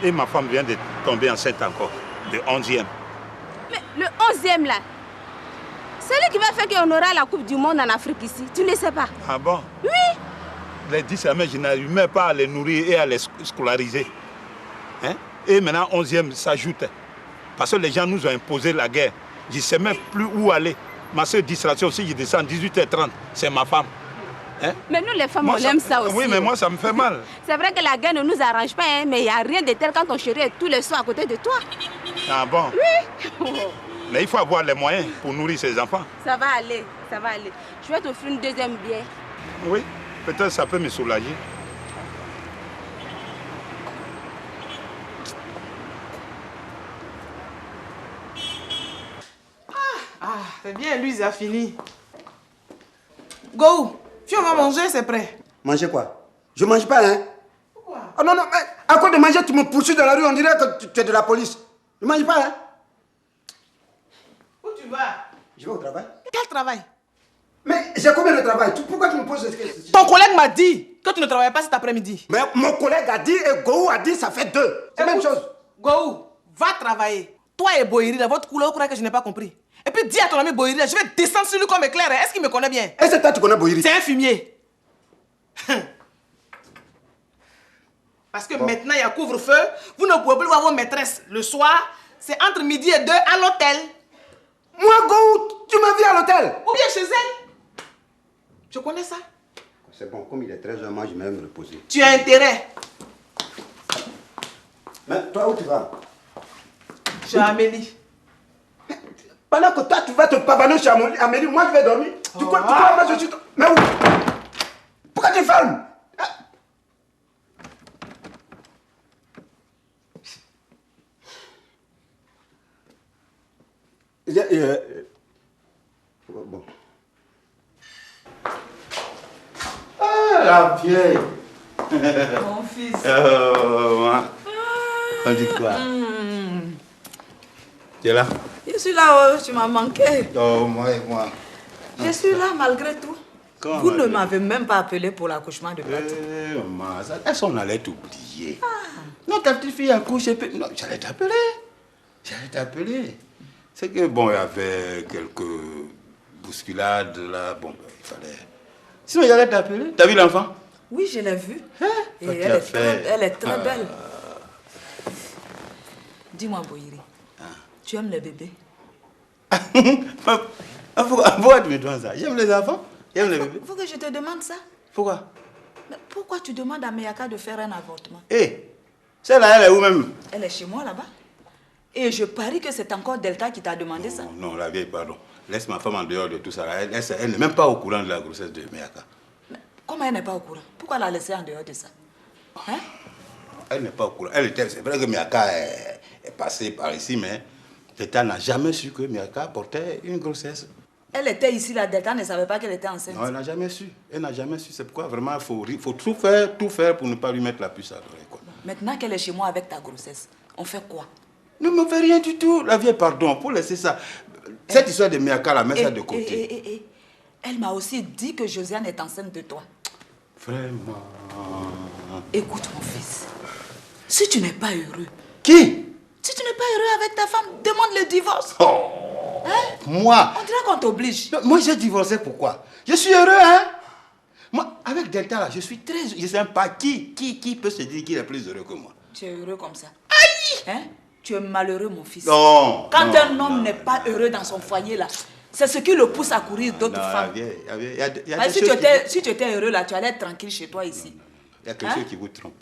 Et ma femme vient de tomber enceinte encore, le 11e. Mais le 11e là, c'est lui qui va faire qu'on aura la Coupe du Monde en Afrique ici. Tu ne sais pas? Ah bon? Oui. Les 10 mais je n'arrive même pas à les nourrir et à les scolariser. Hein? Et maintenant, 11e s'ajoute. Parce que les gens nous ont imposé la guerre. Je ne sais même plus où aller. Ma seule distraction, si je descends à 18h30, c'est ma femme. Hein? Mais nous les femmes, moi, on aime ça aussi. Oui, mais moi, ça me fait mal. C'est vrai que la guerre ne nous arrange pas, hein, mais il n'y a rien de tel quand ton chéri est tous les soirs à côté de toi. Ah bon? Oui. Mais il faut avoir les moyens pour nourrir ses enfants. Ça va aller, ça va aller. Je vais t'offrir une deuxième bière. Oui, peut-être ça peut me soulager. Ah, c'est bien, lui, il a fini. Go, viens, on va manger, c'est prêt. Manger quoi? Je mange pas, hein? Pourquoi? Oh non, non, mais à cause de manger, tu me poursuis dans la rue, on dirait que tu es de la police. Je mange pas, hein? Où tu vas? Je vais au travail. Quel travail? Mais j'ai combien de travail? Pourquoi tu me poses cette question? Ton collègue m'a dit que tu ne travaillais pas cet après-midi. Mais mon collègue a dit et Gou a dit, ça fait deux. C'est la même chose. Gou, va travailler. Toi et Boiri, votre couleur, vous croyez que je n'ai pas compris? Et puis dis à ton ami Boiri, je vais descendre sur lui comme éclair. Est-ce qu'il me connaît bien? Est-ce que toi tu connais Boiri? C'est un fumier. Parce que maintenant il y a couvre-feu, vous ne pouvez plus voir vos maîtresses. Le soir, c'est entre midi et 2 à l'hôtel. Moi, Gou, tu m'as vu à l'hôtel? Ou bien chez elle. Je connais ça. C'est bon, comme il est 13h, moi je vais me reposer. Tu as intérêt. Mais toi, où tu vas? Chez Amélie. Pendant que toi, tu vas te pavaner chez Amélie, moi je vais dormir. Tu crois que je suis... Mais où? Pourquoi tu fermes? Bon. Ah, la vieille. Mon fils. Moi. On dit quoi? Tu es là? Je suis là, oh, tu m'as manqué. Oh, moi et moi. Je suis là malgré tout. Comment Vous ne m'avez même pas appelé pour l'accouchement de Patty. Maman, est-ce qu'on allait t'oublier? Non, ta petite fille accouche et puis... Non, j'allais t'appeler. J'allais t'appeler. C'est que, bon, il y avait quelques bousculades là. Bon, il fallait... Sinon, j'allais t'appeler. T'as vu l'enfant? Oui, je l'ai vue. Et Fatih elle est très belle. Dis-moi, Boiri, tu aimes les bébés? Pourquoi tu me demandes ça? J'aime les enfants, j'aime les bébés. Faut que je te demande ça. Pourquoi? Mais pourquoi tu demandes à Meyaka de faire un avortement? Hé, celle-là, elle est où même? Elle est chez moi là-bas. Et je parie que c'est encore Delta qui t'a demandé ça. Non, la vieille, pardon. laisse ma femme en dehors de tout ça. Elle n'est même pas au courant de la grossesse de Miaka. Comment elle n'est pas au courant? Pourquoi la laisser en dehors de ça? Hein? Elle n'est pas au courant. C'est vrai que Miaka est passée par ici, mais Delta n'a jamais su que Miaka portait une grossesse. Elle était ici, la Delta ne savait pas qu'elle était enceinte. Non, elle n'a jamais su. Elle n'a jamais su. C'est pourquoi vraiment il faut tout faire pour ne pas lui mettre la puce à l'oreille. Maintenant qu'elle est chez moi avec ta grossesse, on fait quoi? Ne me fais rien du tout. La vieille, pardon, pour laisser ça. Cette histoire de Miaka, la mets ça de côté. Elle m'a aussi dit que Josiane est enceinte de toi. Vraiment. Écoute, mon fils. Si tu n'es pas heureux... Qui? Si tu n'es pas heureux avec ta femme, demande le divorce. Oh. Hein? Moi? On dirait qu'on t'oblige. Moi, j'ai divorcé, pourquoi? Je suis heureux, hein? Moi, avec Delta, là, je suis très... Je ne sais pas qui peut se dire qu'il est plus heureux que moi. Tu es heureux comme ça. Aïe! Hein? Tu es malheureux, mon fils. Non. Quand un homme n'est pas heureux dans son foyer, là, c'est ce qui le pousse à courir d'autres femmes. Si tu étais heureux, là, tu allais être tranquille chez toi ici. Il y a quelque chose qui vous trompe.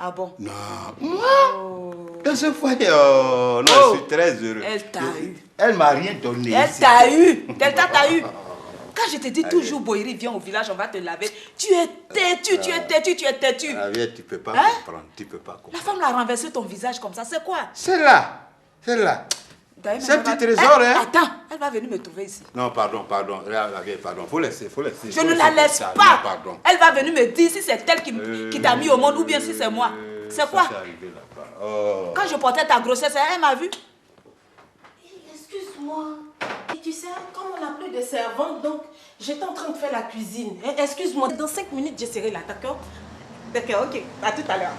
Ah bon? Non. Moi? Dans ce foyer, non, je suis très heureux. Elle t'a eu. Elle m'a rien donné. Elle t'a eu. Delta t'a eu. Quand je te dis toujours, Boïri, viens au village, on va te laver. Tu es têtu, tu es têtu, tu es têtu. Tu peux pas comprendre, tu peux pas comprendre. La femme l'a renversé ton visage comme ça, c'est quoi? C'est là. C'est un petit trésor, hein? Attends, elle va venir me trouver ici. Non, pardon. La vieille, pardon. Faut laisser. Je ne la laisse pas. Non, pardon. Elle va venir me dire si c'est elle qui t'a mis au monde ou bien si c'est moi. C'est quoi? Quand je portais ta grossesse, elle m'a vu. Excuse-moi. Et tu sais, comme on n'a plus de servante, donc j'étais en train de faire la cuisine. Excuse-moi, dans 5 minutes, je serai là, d'accord? D'accord, ok. À tout à l'heure.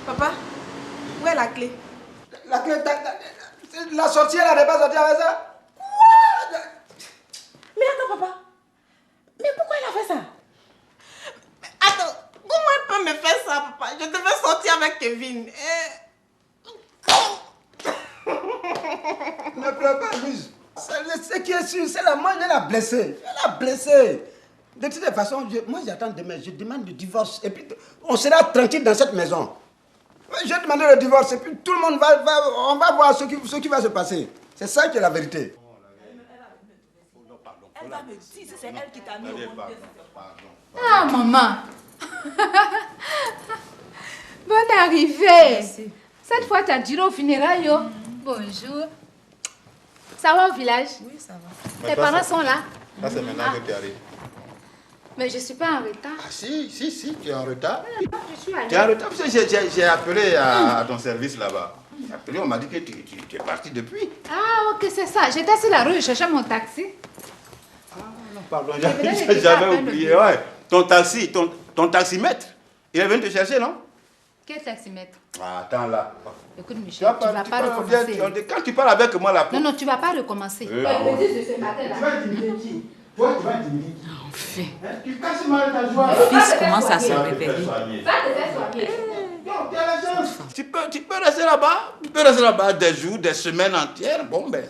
Papa, où est la clé? La clé, la sorcière, elle n'est pas sortie avec ça? Quoi? Mais attends, papa. Mais pourquoi elle a fait ça? Attends, comment elle peut me faire ça, papa? Je devais sortir avec Kevin. Ne pleure pas, Louise. Ce qui est sûr, c'est la main, elle a blessé. Elle a blessé. De toute façon, moi j'attends demain. Je demande le divorce. Et puis, on sera tranquille dans cette maison. Je vais demander le divorce et puis tout le monde on va voir ce qui va se passer. C'est ça qui est la vérité. Elle va me dire si c'est elle qui t'a mis au monde. Ah, maman. Bonne arrivée. Merci. Cette fois, tu as duré au funérailles. Bonjour. Ça va au village? Oui, ça va. Tes parents sont là? Ça, c'est maintenant que tu arrives. Mais je ne suis pas en retard. Ah si, tu es en retard. Je suis allée. Tu es en retard parce que j'ai appelé à ton service là-bas. J'ai appelé, on m'a dit que tu es parti depuis. Ah, ok, c'est ça. J'étais sur la rue, je cherchais mon taxi. Ah non, pardon, j'avais oublié. Ouais. Ton taximètre, il est venu te chercher, non? Quel taximètre? Ah, attends là. Écoute, Michel, tu ne vas pas recommencer. Quand tu parles avec moi là. Non, tu ne vas pas recommencer. Tu vas intimider qui? Toi, tu vas intimider qui? Enfin. Tu casses mal ta joie. Le fils commence à se réveiller. Ça te fait soigner. Tu peux rester là-bas. Tu peux rester là-bas des jours, des semaines entières. Bon, ben.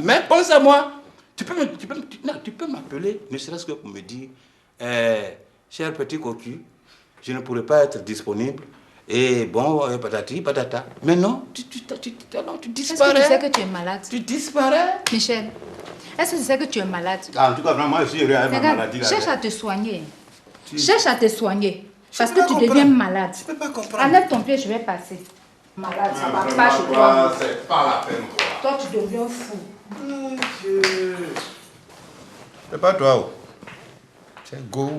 Mais pense à moi. Tu peux m'appeler, ne serait-ce que pour me dire, cher petit cocu, je ne pourrais pas être disponible. Et bon, patati, patata. Mais non, tu disparais. Est-ce que tu sais que tu es malade? Tu disparais. Michel, est-ce que tu sais que tu es malade? Ah, en tout cas, vraiment, je suis heureux avec ma maladie. Cherche à te soigner. Cherche à te soigner. Parce que tu deviens malade. Je ne peux pas comprendre. Enlève ton pied, je vais passer. Malade, ça ne va pas chez toi. C'est pas la peine. Toi, tu deviens fou. C'est pas toi. C'est Go.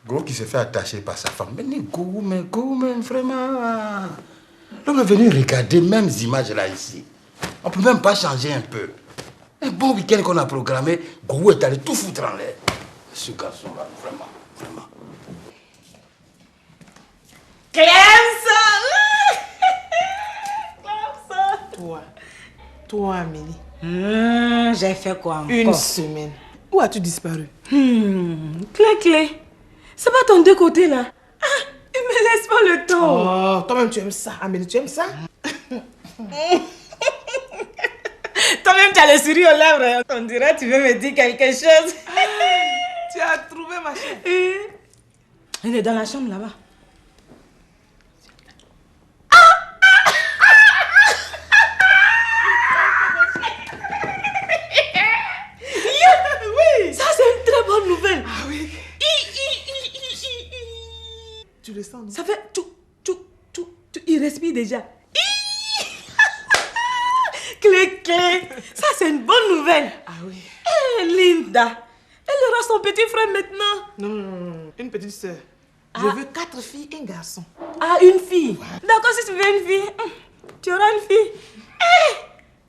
Go qui se fait attacher par sa femme. Mais Go, vraiment. L'homme est venu regarder même ces images-là ici. On ne peut même pas changer un peu. Un bon week-end qu'on a programmé, Go est allé tout foutre en l'air. Ce garçon-là, vraiment. Toi, Amélie. J'ai fait quoi encore? Une semaine. Où as-tu disparu? Clé. C'est pas ton deux côtés là. Ah, il me laisse pas le temps. Oh, toi-même tu aimes ça, Amélie, tu aimes ça? Toi-même tu as le sourire aux lèvres. On dirait que tu veux me dire quelque chose. Tu as trouvé ma chérie? Elle est dans la chambre là-bas. Tu le sens, non? Ça fait... Il respire déjà. Clé. Ça, c'est une bonne nouvelle. Ah oui. Linda. Elle aura son petit frère maintenant. Non. Une petite soeur. Je veux 4 filles et un garçon. Ah, une fille. D'accord, si tu veux une fille, tu auras une fille.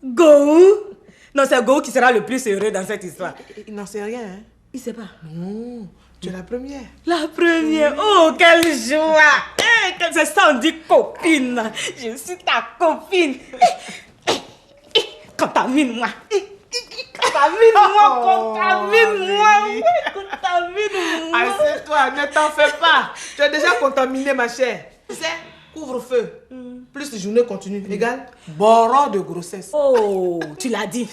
Go. Non, c'est Go qui sera le plus heureux dans cette histoire. Il n'en sait rien, hein? Il sait pas. Non, tu es la première. La première. Oh, quelle joie. C'est ça, on dit copine. Je suis ta copine. Contamine-moi. Contamine-moi. Assieds-toi, ne t'en fais pas. Tu es déjà contaminée, ma chère. Tu sais, couvre-feu. Plus journée continue égale boron de grossesse. Oh, tu l'as dit.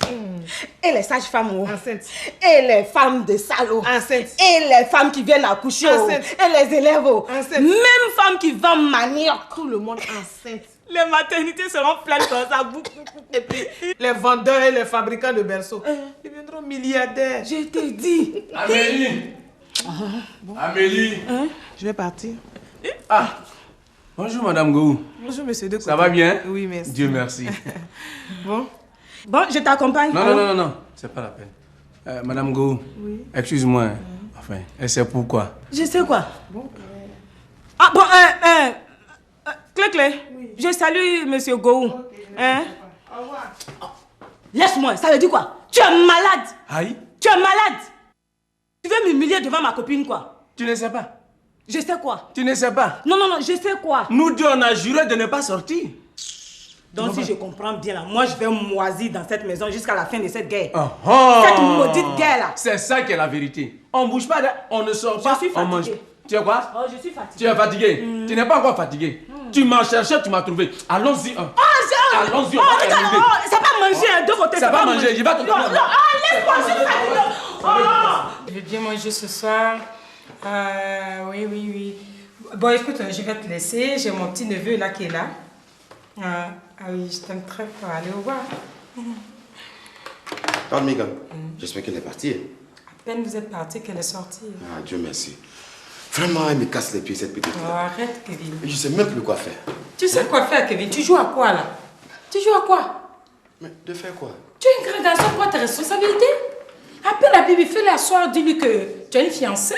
Et les sages-femmes enceintes. Et les femmes de salauds enceintes. Et les femmes qui viennent accoucher enceintes. Et les élèves enceintes. Même femmes qui vendent manioc. Tout le monde enceinte. Les maternités seront pleines comme ça. Et puis, les vendeurs et les fabricants de berceaux deviendront milliardaires. Je te dis. Amélie. Amélie. Je vais partir. Ah. Bonjour, Madame Gou. Bonjour, monsieur de Ça va bien? Oui, merci. Dieu merci. Bon, je t'accompagne. Non. C'est pas la peine. Madame Gou. Oui. Excuse-moi. Enfin, elle sait pourquoi. Je sais quoi? Bon. Ah bon, Clé. Oui. Je salue monsieur Gou. Okay, hein? Au revoir. Laisse-moi, ça veut dire quoi? Tu es malade. Aïe. Tu es malade. Tu veux m'humilier devant ma copine, quoi? Tu ne sais pas. Je sais quoi? Tu ne sais pas. Non, je sais quoi. Nous deux, on a juré de ne pas sortir. Donc si je comprends bien, là, moi je vais moisir dans cette maison jusqu'à la fin de cette guerre. Oh. Cette maudite guerre là. C'est ça qui est la vérité. On bouge pas, on ne sort pas, je suis on mange. Tu es quoi? Oh, je suis fatiguée. Tu es fatigué? Tu n'es pas encore fatigué. Tu m'as cherché, tu m'as trouvé. Allons-y. Allons-y. C'est pas manger de côté. C'est pas manger, je vais te donner. Non, laisse-moi, je suis fatiguée. Je vais bien manger ce soir. Oui. Bon, écoute, je vais te laisser. J'ai mon petit neveu là qui est là. Oui, je t'aime très fort. Allez, au revoir. Parle, Megan. J'espère qu'elle est partie. À peine vous êtes parti qu'elle est sortie. Ah, Dieu merci. Vraiment, elle me casse les pieds, cette petite fille. Oh, arrête, Kevin. Je sais même plus quoi faire. Tu sais quoi faire, Kevin? Tu joues à quoi, là? Tu joues à quoi? Mais de faire quoi? Tu es un grand garçon, prends tes responsabilités. Appelle la bibi, fais-la soir, dis-lui que tu as une fiancée.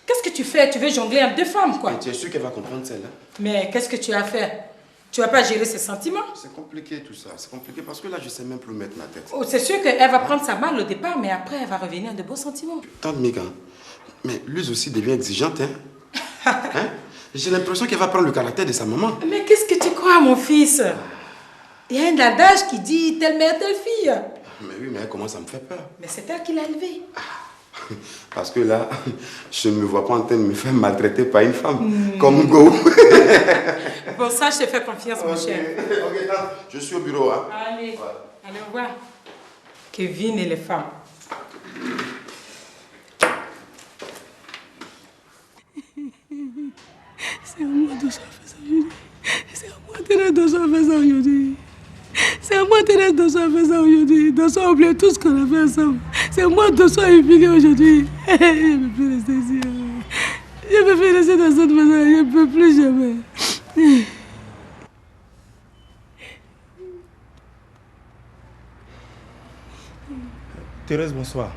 Qu'est-ce que tu fais? Tu veux jongler entre deux femmes, quoi? Et tu es sûr qu'elle va comprendre celle-là? Mais qu'est-ce que tu as fait? Tu vas pas gérer ses sentiments? C'est compliqué tout ça. C'est compliqué parce que là, je sais même plus où mettre ma tête. Oh, c'est sûr qu'elle va prendre sa balle au départ, mais après, elle va revenir de beaux sentiments. Tante Megan, mais Luz aussi devient exigeante, hein? J'ai l'impression qu'elle va prendre le caractère de sa maman. Mais qu'est-ce que tu crois, mon fils? Il y a un adage qui dit telle mère, telle fille. Mais oui, mais elle commence à me faire peur. Mais c'est elle qui l'a élevée. Parce que là, je ne me vois pas en train de me faire maltraiter par une femme comme Go. Bon, ça, je te fais confiance, mon cher. Ok, je suis au bureau. Hein. Allez, allez, au revoir. Kevin et les femmes. C'est à moi de faire ça aujourd'hui. C'est à moi de faire ça aujourd'hui. C'est à moi de faire ça aujourd'hui. De ça oublier tout ce qu'on a fait ensemble. C'est moi de ça humilier aujourd'hui. Je ne peux plus rester ici. Je ne peux plus rester dans cette maison. Je ne peux plus jamais. Thérèse, bonsoir.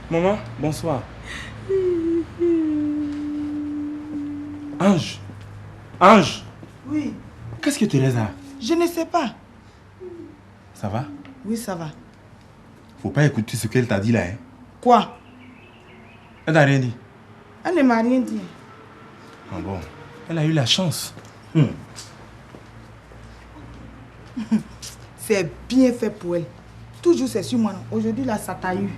Maman, bonsoir. Ange. Oui. Qu'est-ce que Thérèse a? Je ne sais pas. Ça va? Oui, ça va. Faut pas écouter ce qu'elle t'a dit là, hein? Quoi? Elle n'a rien dit. Elle ne m'a rien dit. Ah bon? Elle a eu la chance. C'est bien fait pour elle. Toujours c'est sur moi. Aujourd'hui, là, ça t'a eu.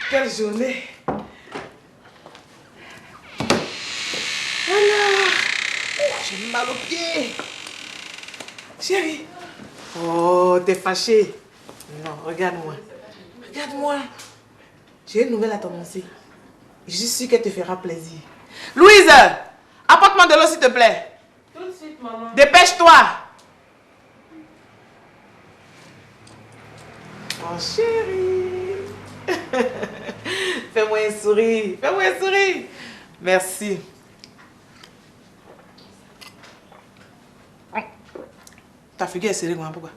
Quelle journée. Alors, j'ai mal aux pieds. Chérie. Oh, t'es fâchée. Non, regarde-moi. Regarde-moi. J'ai une nouvelle à t'annoncer. Je suis sûre qu'elle te fera plaisir. Louise, apporte-moi de l'eau, s'il te plaît. Tout de suite, maman. Dépêche-toi. Oh, chérie. Fais-moi un un sourire. Fais-moi un sourire. Merci. Ta figure est serrée, pourquoi?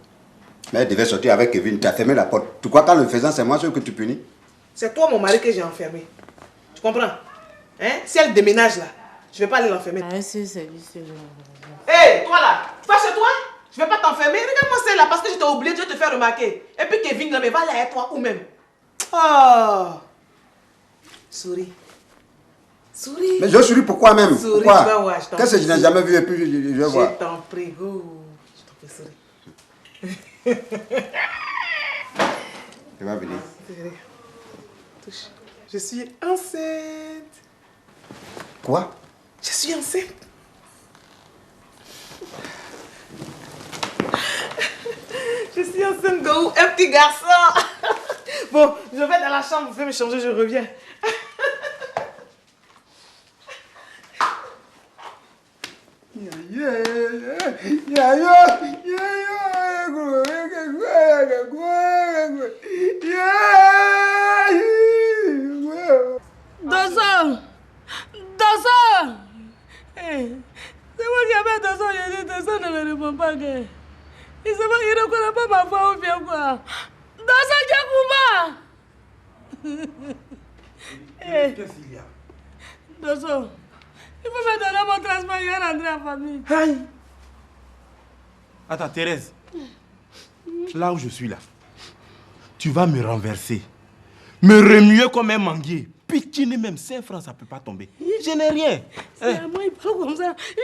Mais elle devait sortir avec Kevin. Tu as fermé la porte. Tu crois qu'en le faisant, c'est moi seul que tu punis? C'est toi, mon mari, que j'ai enfermé. Tu comprends? Hein? Si elle déménage là, je vais pas aller l'enfermer. Ah, c'est ça. Hé, toi là, va chez toi. Je vais pas t'enfermer. Regarde-moi celle-là parce que je t'ai oublié de te faire remarquer. Et puis Kevin là, mais va aller avec toi ou même. Oh! Souris. Souris. Mais je souris pourquoi même? Souris, pourquoi? tu vas voir, je t'en Qu'est-ce que je prie. n'ai jamais vu et puis je vais voir. Je t'en prie, go. Je t'en prie, souris. Tu vas venir. Touche. Je suis enceinte. Quoi? Je suis enceinte. Je suis enceinte, go. Un petit garçon. Bon, je vais dans la chambre, je vais me changer, je reviens. Dosso! Hey, c'est moi qui appelle Dosso, j'ai dit Dosso ne me répond pas. Il ne reconnaît pas ma voix ou bien quoi. Dosso Diakouma! Qu'est-ce qu'il y a? Dosso, il faut me donner mon transport, il va rentrer en famille. Aïe! Attends, Thérèse. Là où je suis là, tu vas me renverser. Me remuer comme un manguier. Piquiner même 5 francs, ça ne peut pas tomber. Je n'ai rien. C'est à moi, il parle comme ça. Je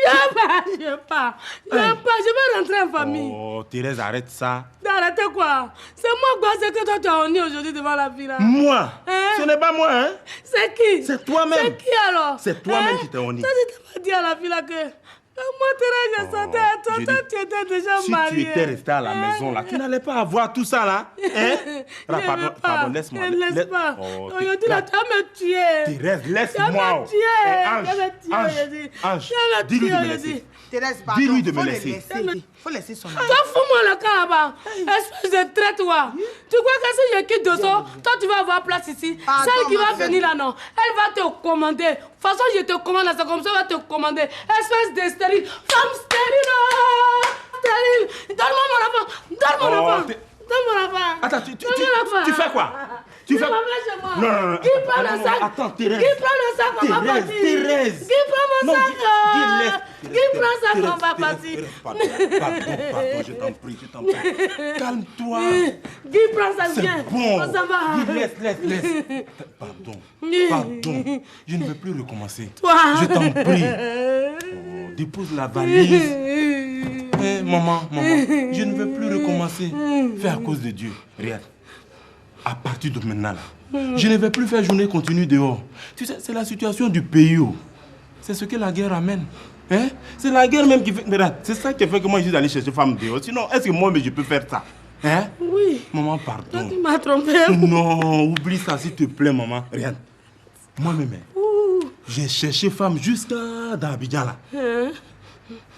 vais rentrer en famille. Oh, Thérèse, arrête ça. D'arrêter quoi? C'est moi quoi, c'est que toi tu as honni aujourd'hui devant la fille là. Moi? Hein? Ce n'est pas moi, hein? C'est qui? C'est toi-même. C'est qui alors? C'est toi-même Hein? qui t'es honni. Toi tu t'es pas dit à la fille là que... Moi, Thérèse, je sentais à toi, je toi, dis, tu étais déjà Si mariée. tu étais resté à la maison là, tu n'allais pas avoir tout ça là. Hein? Pardon, laisse-moi. Ne laisse pas. Oh, Aujourd'hui, là, tu vas me tuer. Thérèse, Tu vas laisse-moi. me tuer. Ange, Tu vas me tuer, Ange, je dis. Ange, Tu vas me dis-lui de tuer, me je laisser. dis. Thérèse, pardon, Dis-lui de me faut le laisser. Faut laisser son Toi, fous-moi le camp là-bas. Espèce de traite, toi. Tu crois que si je quitte Dosso, toi, tu vas avoir place ici. Celle qui va venir là, non. Elle va te commander. De toute façon, je te commande là, c'est comme ça, elle va te commander. Espèce de stérile. Femme stérile. Stérile. Donne-moi mon enfant. Donne mon enfant. Donne mon enfant. Attends, tu fais quoi? Tu fais... Non. Qui prend le sac? Attends, Thérèse. Qui prend le sac? On va Thérèse, partir. Thérèse. Qui prend mon Non, sac? dis-le. Qui prend ça? On va partir. Pardon, je t'en prie. Calme-toi. Qui prend ça? C'est Viens. bon. On s'en va. Dis, laisse. Pardon. Je ne veux plus recommencer. Toi. Je t'en prie. Oh, dépose la valise. Maman, je ne veux plus recommencer. Fais à cause de Dieu. Regarde. À partir de maintenant, là, je ne vais plus faire journée continue dehors. Tu sais, c'est la situation du pays. C'est ce que la guerre amène. Hein? C'est la guerre même qui fait... Regarde, c'est ça qui fait que moi, je suis allé chercher femme dehors. Sinon, est-ce que moi, je peux faire ça? Hein? Oui. Maman, pardon. Tu m'as trompé. Non, oublie ça, s'il te plaît, maman. Regarde. Moi-même, j'ai cherché femme jusqu'à dans Abidjan, là. Hein?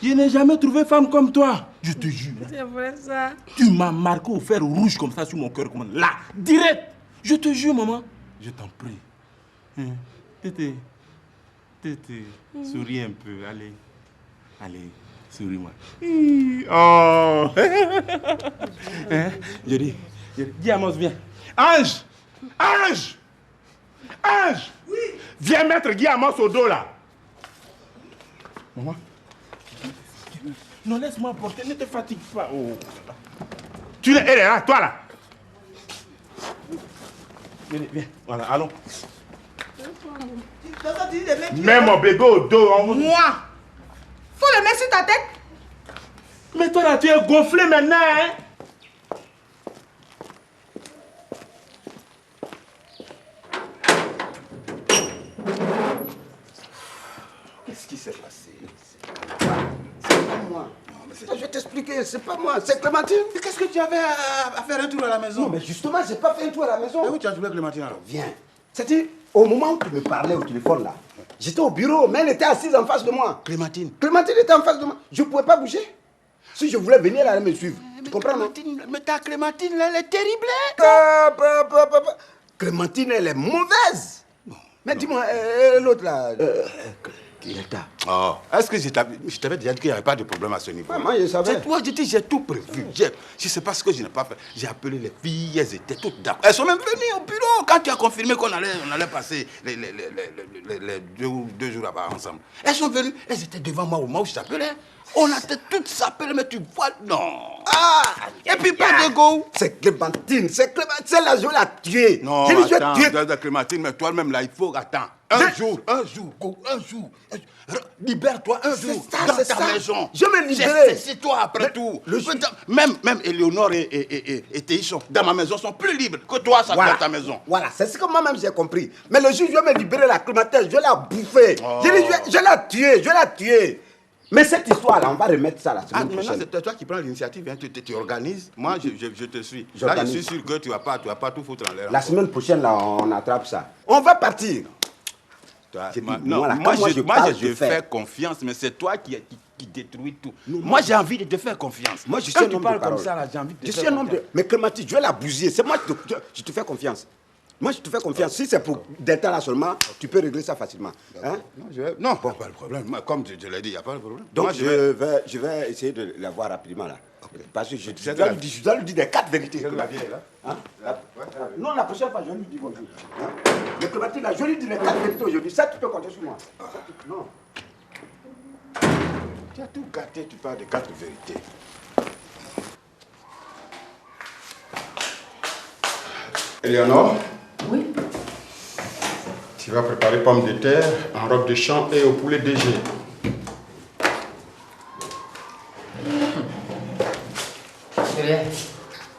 Je n'ai jamais trouvé femme comme toi. Je te jure. C'est vrai ça. Tu m'as marqué au fer rouge comme ça sur mon cœur. Comme là, direct. Je te jure, maman. Je t'en prie. Tété, souris un peu. Allez, souris-moi. Oh. Hein? Je dis Amos, viens. Ange. Oui. Viens mettre Guy Amos au dos, là. Maman. Non, laisse-moi porter, ne te fatigue pas. Oh. Tu es là, toi là. Viens, voilà, allons. Mets mon bébé au dos. Moi. Faut le mettre sur ta tête. Mais toi là, tu es gonflé maintenant, hein? Qu'est-ce qui s'est passé? C'est pas moi. Je vais t'expliquer, c'est pas moi, c'est Clémentine. Mais qu'est-ce que tu avais à faire un tour à la maison? Non, mais justement, j'ai pas fait un tour à la maison. Mais où tu as trouvé Clémentine alors? Viens. C'est-à-dire, au moment où tu me parlais au téléphone là, j'étais au bureau, mais elle était assise en face de moi. Clémentine était en face de moi. Je ne pouvais pas bouger. Si je voulais venir, elle allait me suivre. Tu comprends, non? Mais ta Clémentine, là, elle est terrible. Clémentine, elle est mauvaise. Bon, Mais dis-moi, l'autre là... Kileta. Oh, est-ce que je t'avais déjà dit qu'il n'y avait pas de problème à ce niveau? Moi, je savais. C'est toi, je dis, j'ai tout prévu. Je ne sais pas ce que je n'ai pas fait. J'ai appelé les filles, elles étaient toutes d'accord. Elles sont même venues au bureau quand tu as confirmé qu'on allait passer les 2 jours là-bas ensemble. Elles sont venues, elles étaient devant moi au moment où je t'appelais. On a toutes s'appelées, mais tu vois, non. Ah, et puis pas de go. C'est Clémentine, c'est là, je l'ai tuée. Non, attends, Clémentine, mais toi-même là, il faut attendre. Un jour, go, un jour. Libère-toi un jour dans ta maison. Je me libérer. C'est toi après tout. Même Éléonore et Théichon, dans ma maison, sont plus libres que toi, ça dans ta maison. Voilà, c'est ce que moi-même j'ai compris. Mais le jour où je vais me libérer la Clémentine, je vais la bouffer. Oh. Je vais la tuer. Mais cette histoire-là, on va remettre ça la semaine prochaine. Maintenant, c'est toi qui prends l'initiative, hein. Tu organises. Moi, je te suis. Là, je suis sûr que tu vas pas tout foutre en l'air. La semaine prochaine, là, on attrape ça. On va partir. Moi, je te fais confiance, mais c'est toi qui détruis tout. Moi, j'ai envie de te faire confiance. Moi, je suis Quand un tu homme parles de parole. comme ça, là, j'ai envie de te Je faire suis un homme confiance. Mais Clémentine, je vais la bousiller. C'est moi qui je te fais confiance. Moi, je te fais confiance. Si c'est pour des temps là seulement, tu peux régler ça facilement. Hein? Non, pas de problème. Comme je l'ai dit, il n'y a pas de problème. Donc, moi, je vais essayer de la voir rapidement là. Okay. Parce que je dois lui dire des 4 vérités. Hein? Non, la prochaine fois, je lui dis bonjour. Hein? Mais Clémentine, là, je lui dis les 4 vérités aujourd'hui. Ça, tu peux compter sur moi. Non. Tu as tout gâté, tu parles de 4 vérités. Éléonore? Oui. Tu vas préparer pommes de terre en robe de champ et au poulet DG.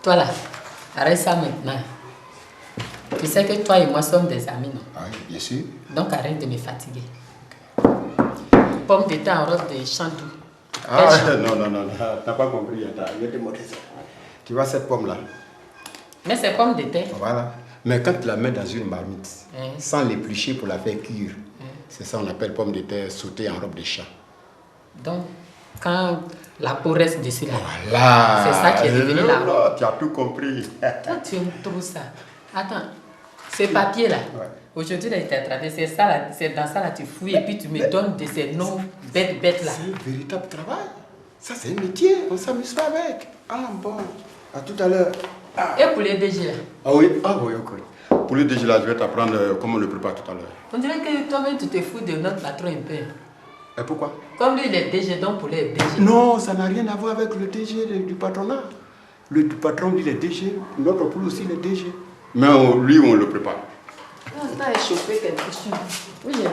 Toi là, arrête ça maintenant. Tu sais que toi et moi sommes des amis, non? Ah oui, bien sûr. Donc arrête de me fatiguer. Pomme de terre en robe de champ doux. Ah non, t'as pas compris. Attends, je vais te montrer ça. Tu vois cette pomme là? Mais c'est pomme de terre. Voilà. Mais quand tu la mets dans une marmite, sans l'éplucher pour la faire cuire, c'est ça on appelle pomme de terre sautée en robe de champ. Donc, quand la peau reste dessus là, voilà. C'est ça qui est devenu là. Tu as tout compris. Toi, tu aimes trop ça. Attends, ce papier là, aujourd'hui il a été attrapé, c'est ça là, c'est dans ça là, tu fouilles et puis tu me donnes de ces noms bêtes là. C'est un véritable travail. Ça c'est un métier, on s'amuse pas avec. Ah bon, à tout à l'heure. Et pour les DG là? Ah oui, ok. Pour les DG là, je vais t'apprendre comment on le prépare tout à l'heure. On dirait que toi-même tu te fous de notre patron un peu. Et pourquoi? Comme lui il est DG, donc pour les DG. Non, ça n'a rien à voir avec le DG du patronat. Le patron lui il est DG, notre poule aussi il est DG. Mais lui on le prépare. Ah, ça a échauffé quelque chose. Oui, j'ai mis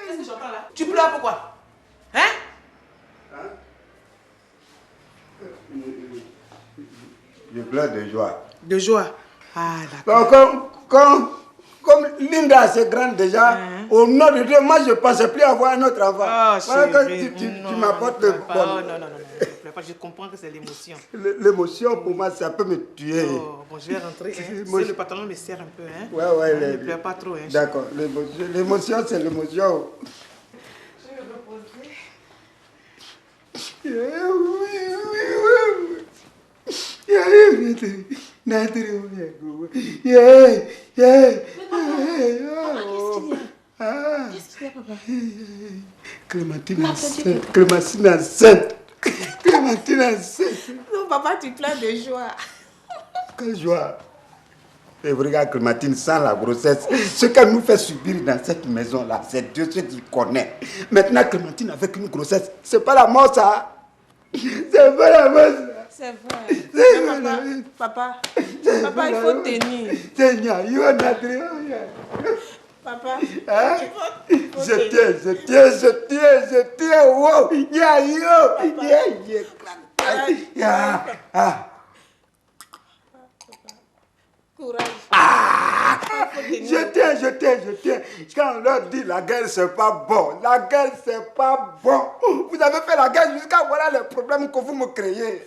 Qu'est-ce que j'entends là? Tu pleures pourquoi? Hein? Je pleure de joie. De joie? Ah, d'accord. Comme Linda, c'est grande déjà, au nom de Dieu, moi je ne pensais plus avoir un autre enfant. Ah, voilà, chérie, tu m'apportes le bon. Non, je comprends que c'est l'émotion. L'émotion pour moi, ça peut me tuer. Oh, bon, je vais rentrer. Hein. Le pantalon me serre un peu. Hein. Ouais. Ne pleure pas trop. Hein, d'accord, l'émotion, c'est l'émotion. Je vais me reposer. Qu'est-ce qu'il y a, papa? Clémentine enceinte. Clémentine enceinte. Non, papa, tu pleures de joie. Quelle joie? Et vous regardez Clémentine sans la grossesse. Ce qu'elle nous fait subir dans cette maison-là, c'est Dieu ce qu'il connaît. Maintenant, Clémentine avec une grossesse, c'est pas la mort ça. C'est pas la mort ça. C'est vrai. Papa, il faut tenir. Papa, hein? Je tiens. Wow. Courage. Je tiens. Quand on leur dit la guerre c'est pas bon, Vous avez fait la guerre jusqu'à voilà les problèmes que vous me créez.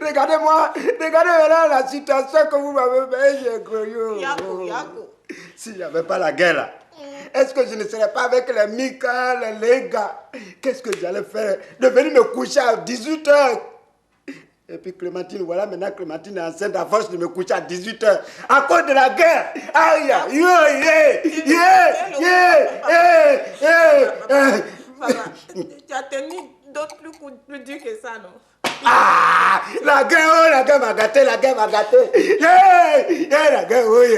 Regardez-moi, regardez la situation que vous m'avez fait. Yako. Si j'avais pas la guerre là, est-ce que je ne serais pas avec les Mika, les gars? Qu'est-ce que j'allais faire? De venir me coucher à 18h. Et puis Clémentine, voilà maintenant Clémentine est enceinte à force de me coucher à 18h. À cause de la guerre. Aïe, Tu as tenu d'autres plus durs que ça, non? Ah, la guerre m'a gâté, la guerre m'a gâté. La guerre, oui.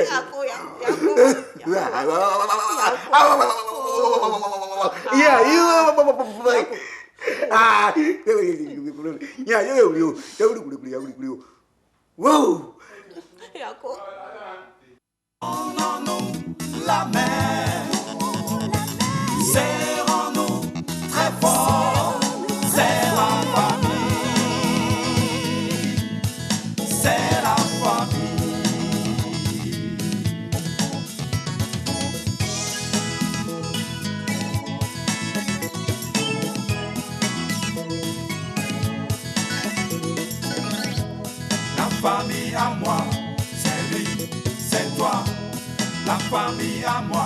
La mer, serrons-nous très fort, c'est la famille, c'est la famille à moi, c'est lui, c'est toi, la famille à moi.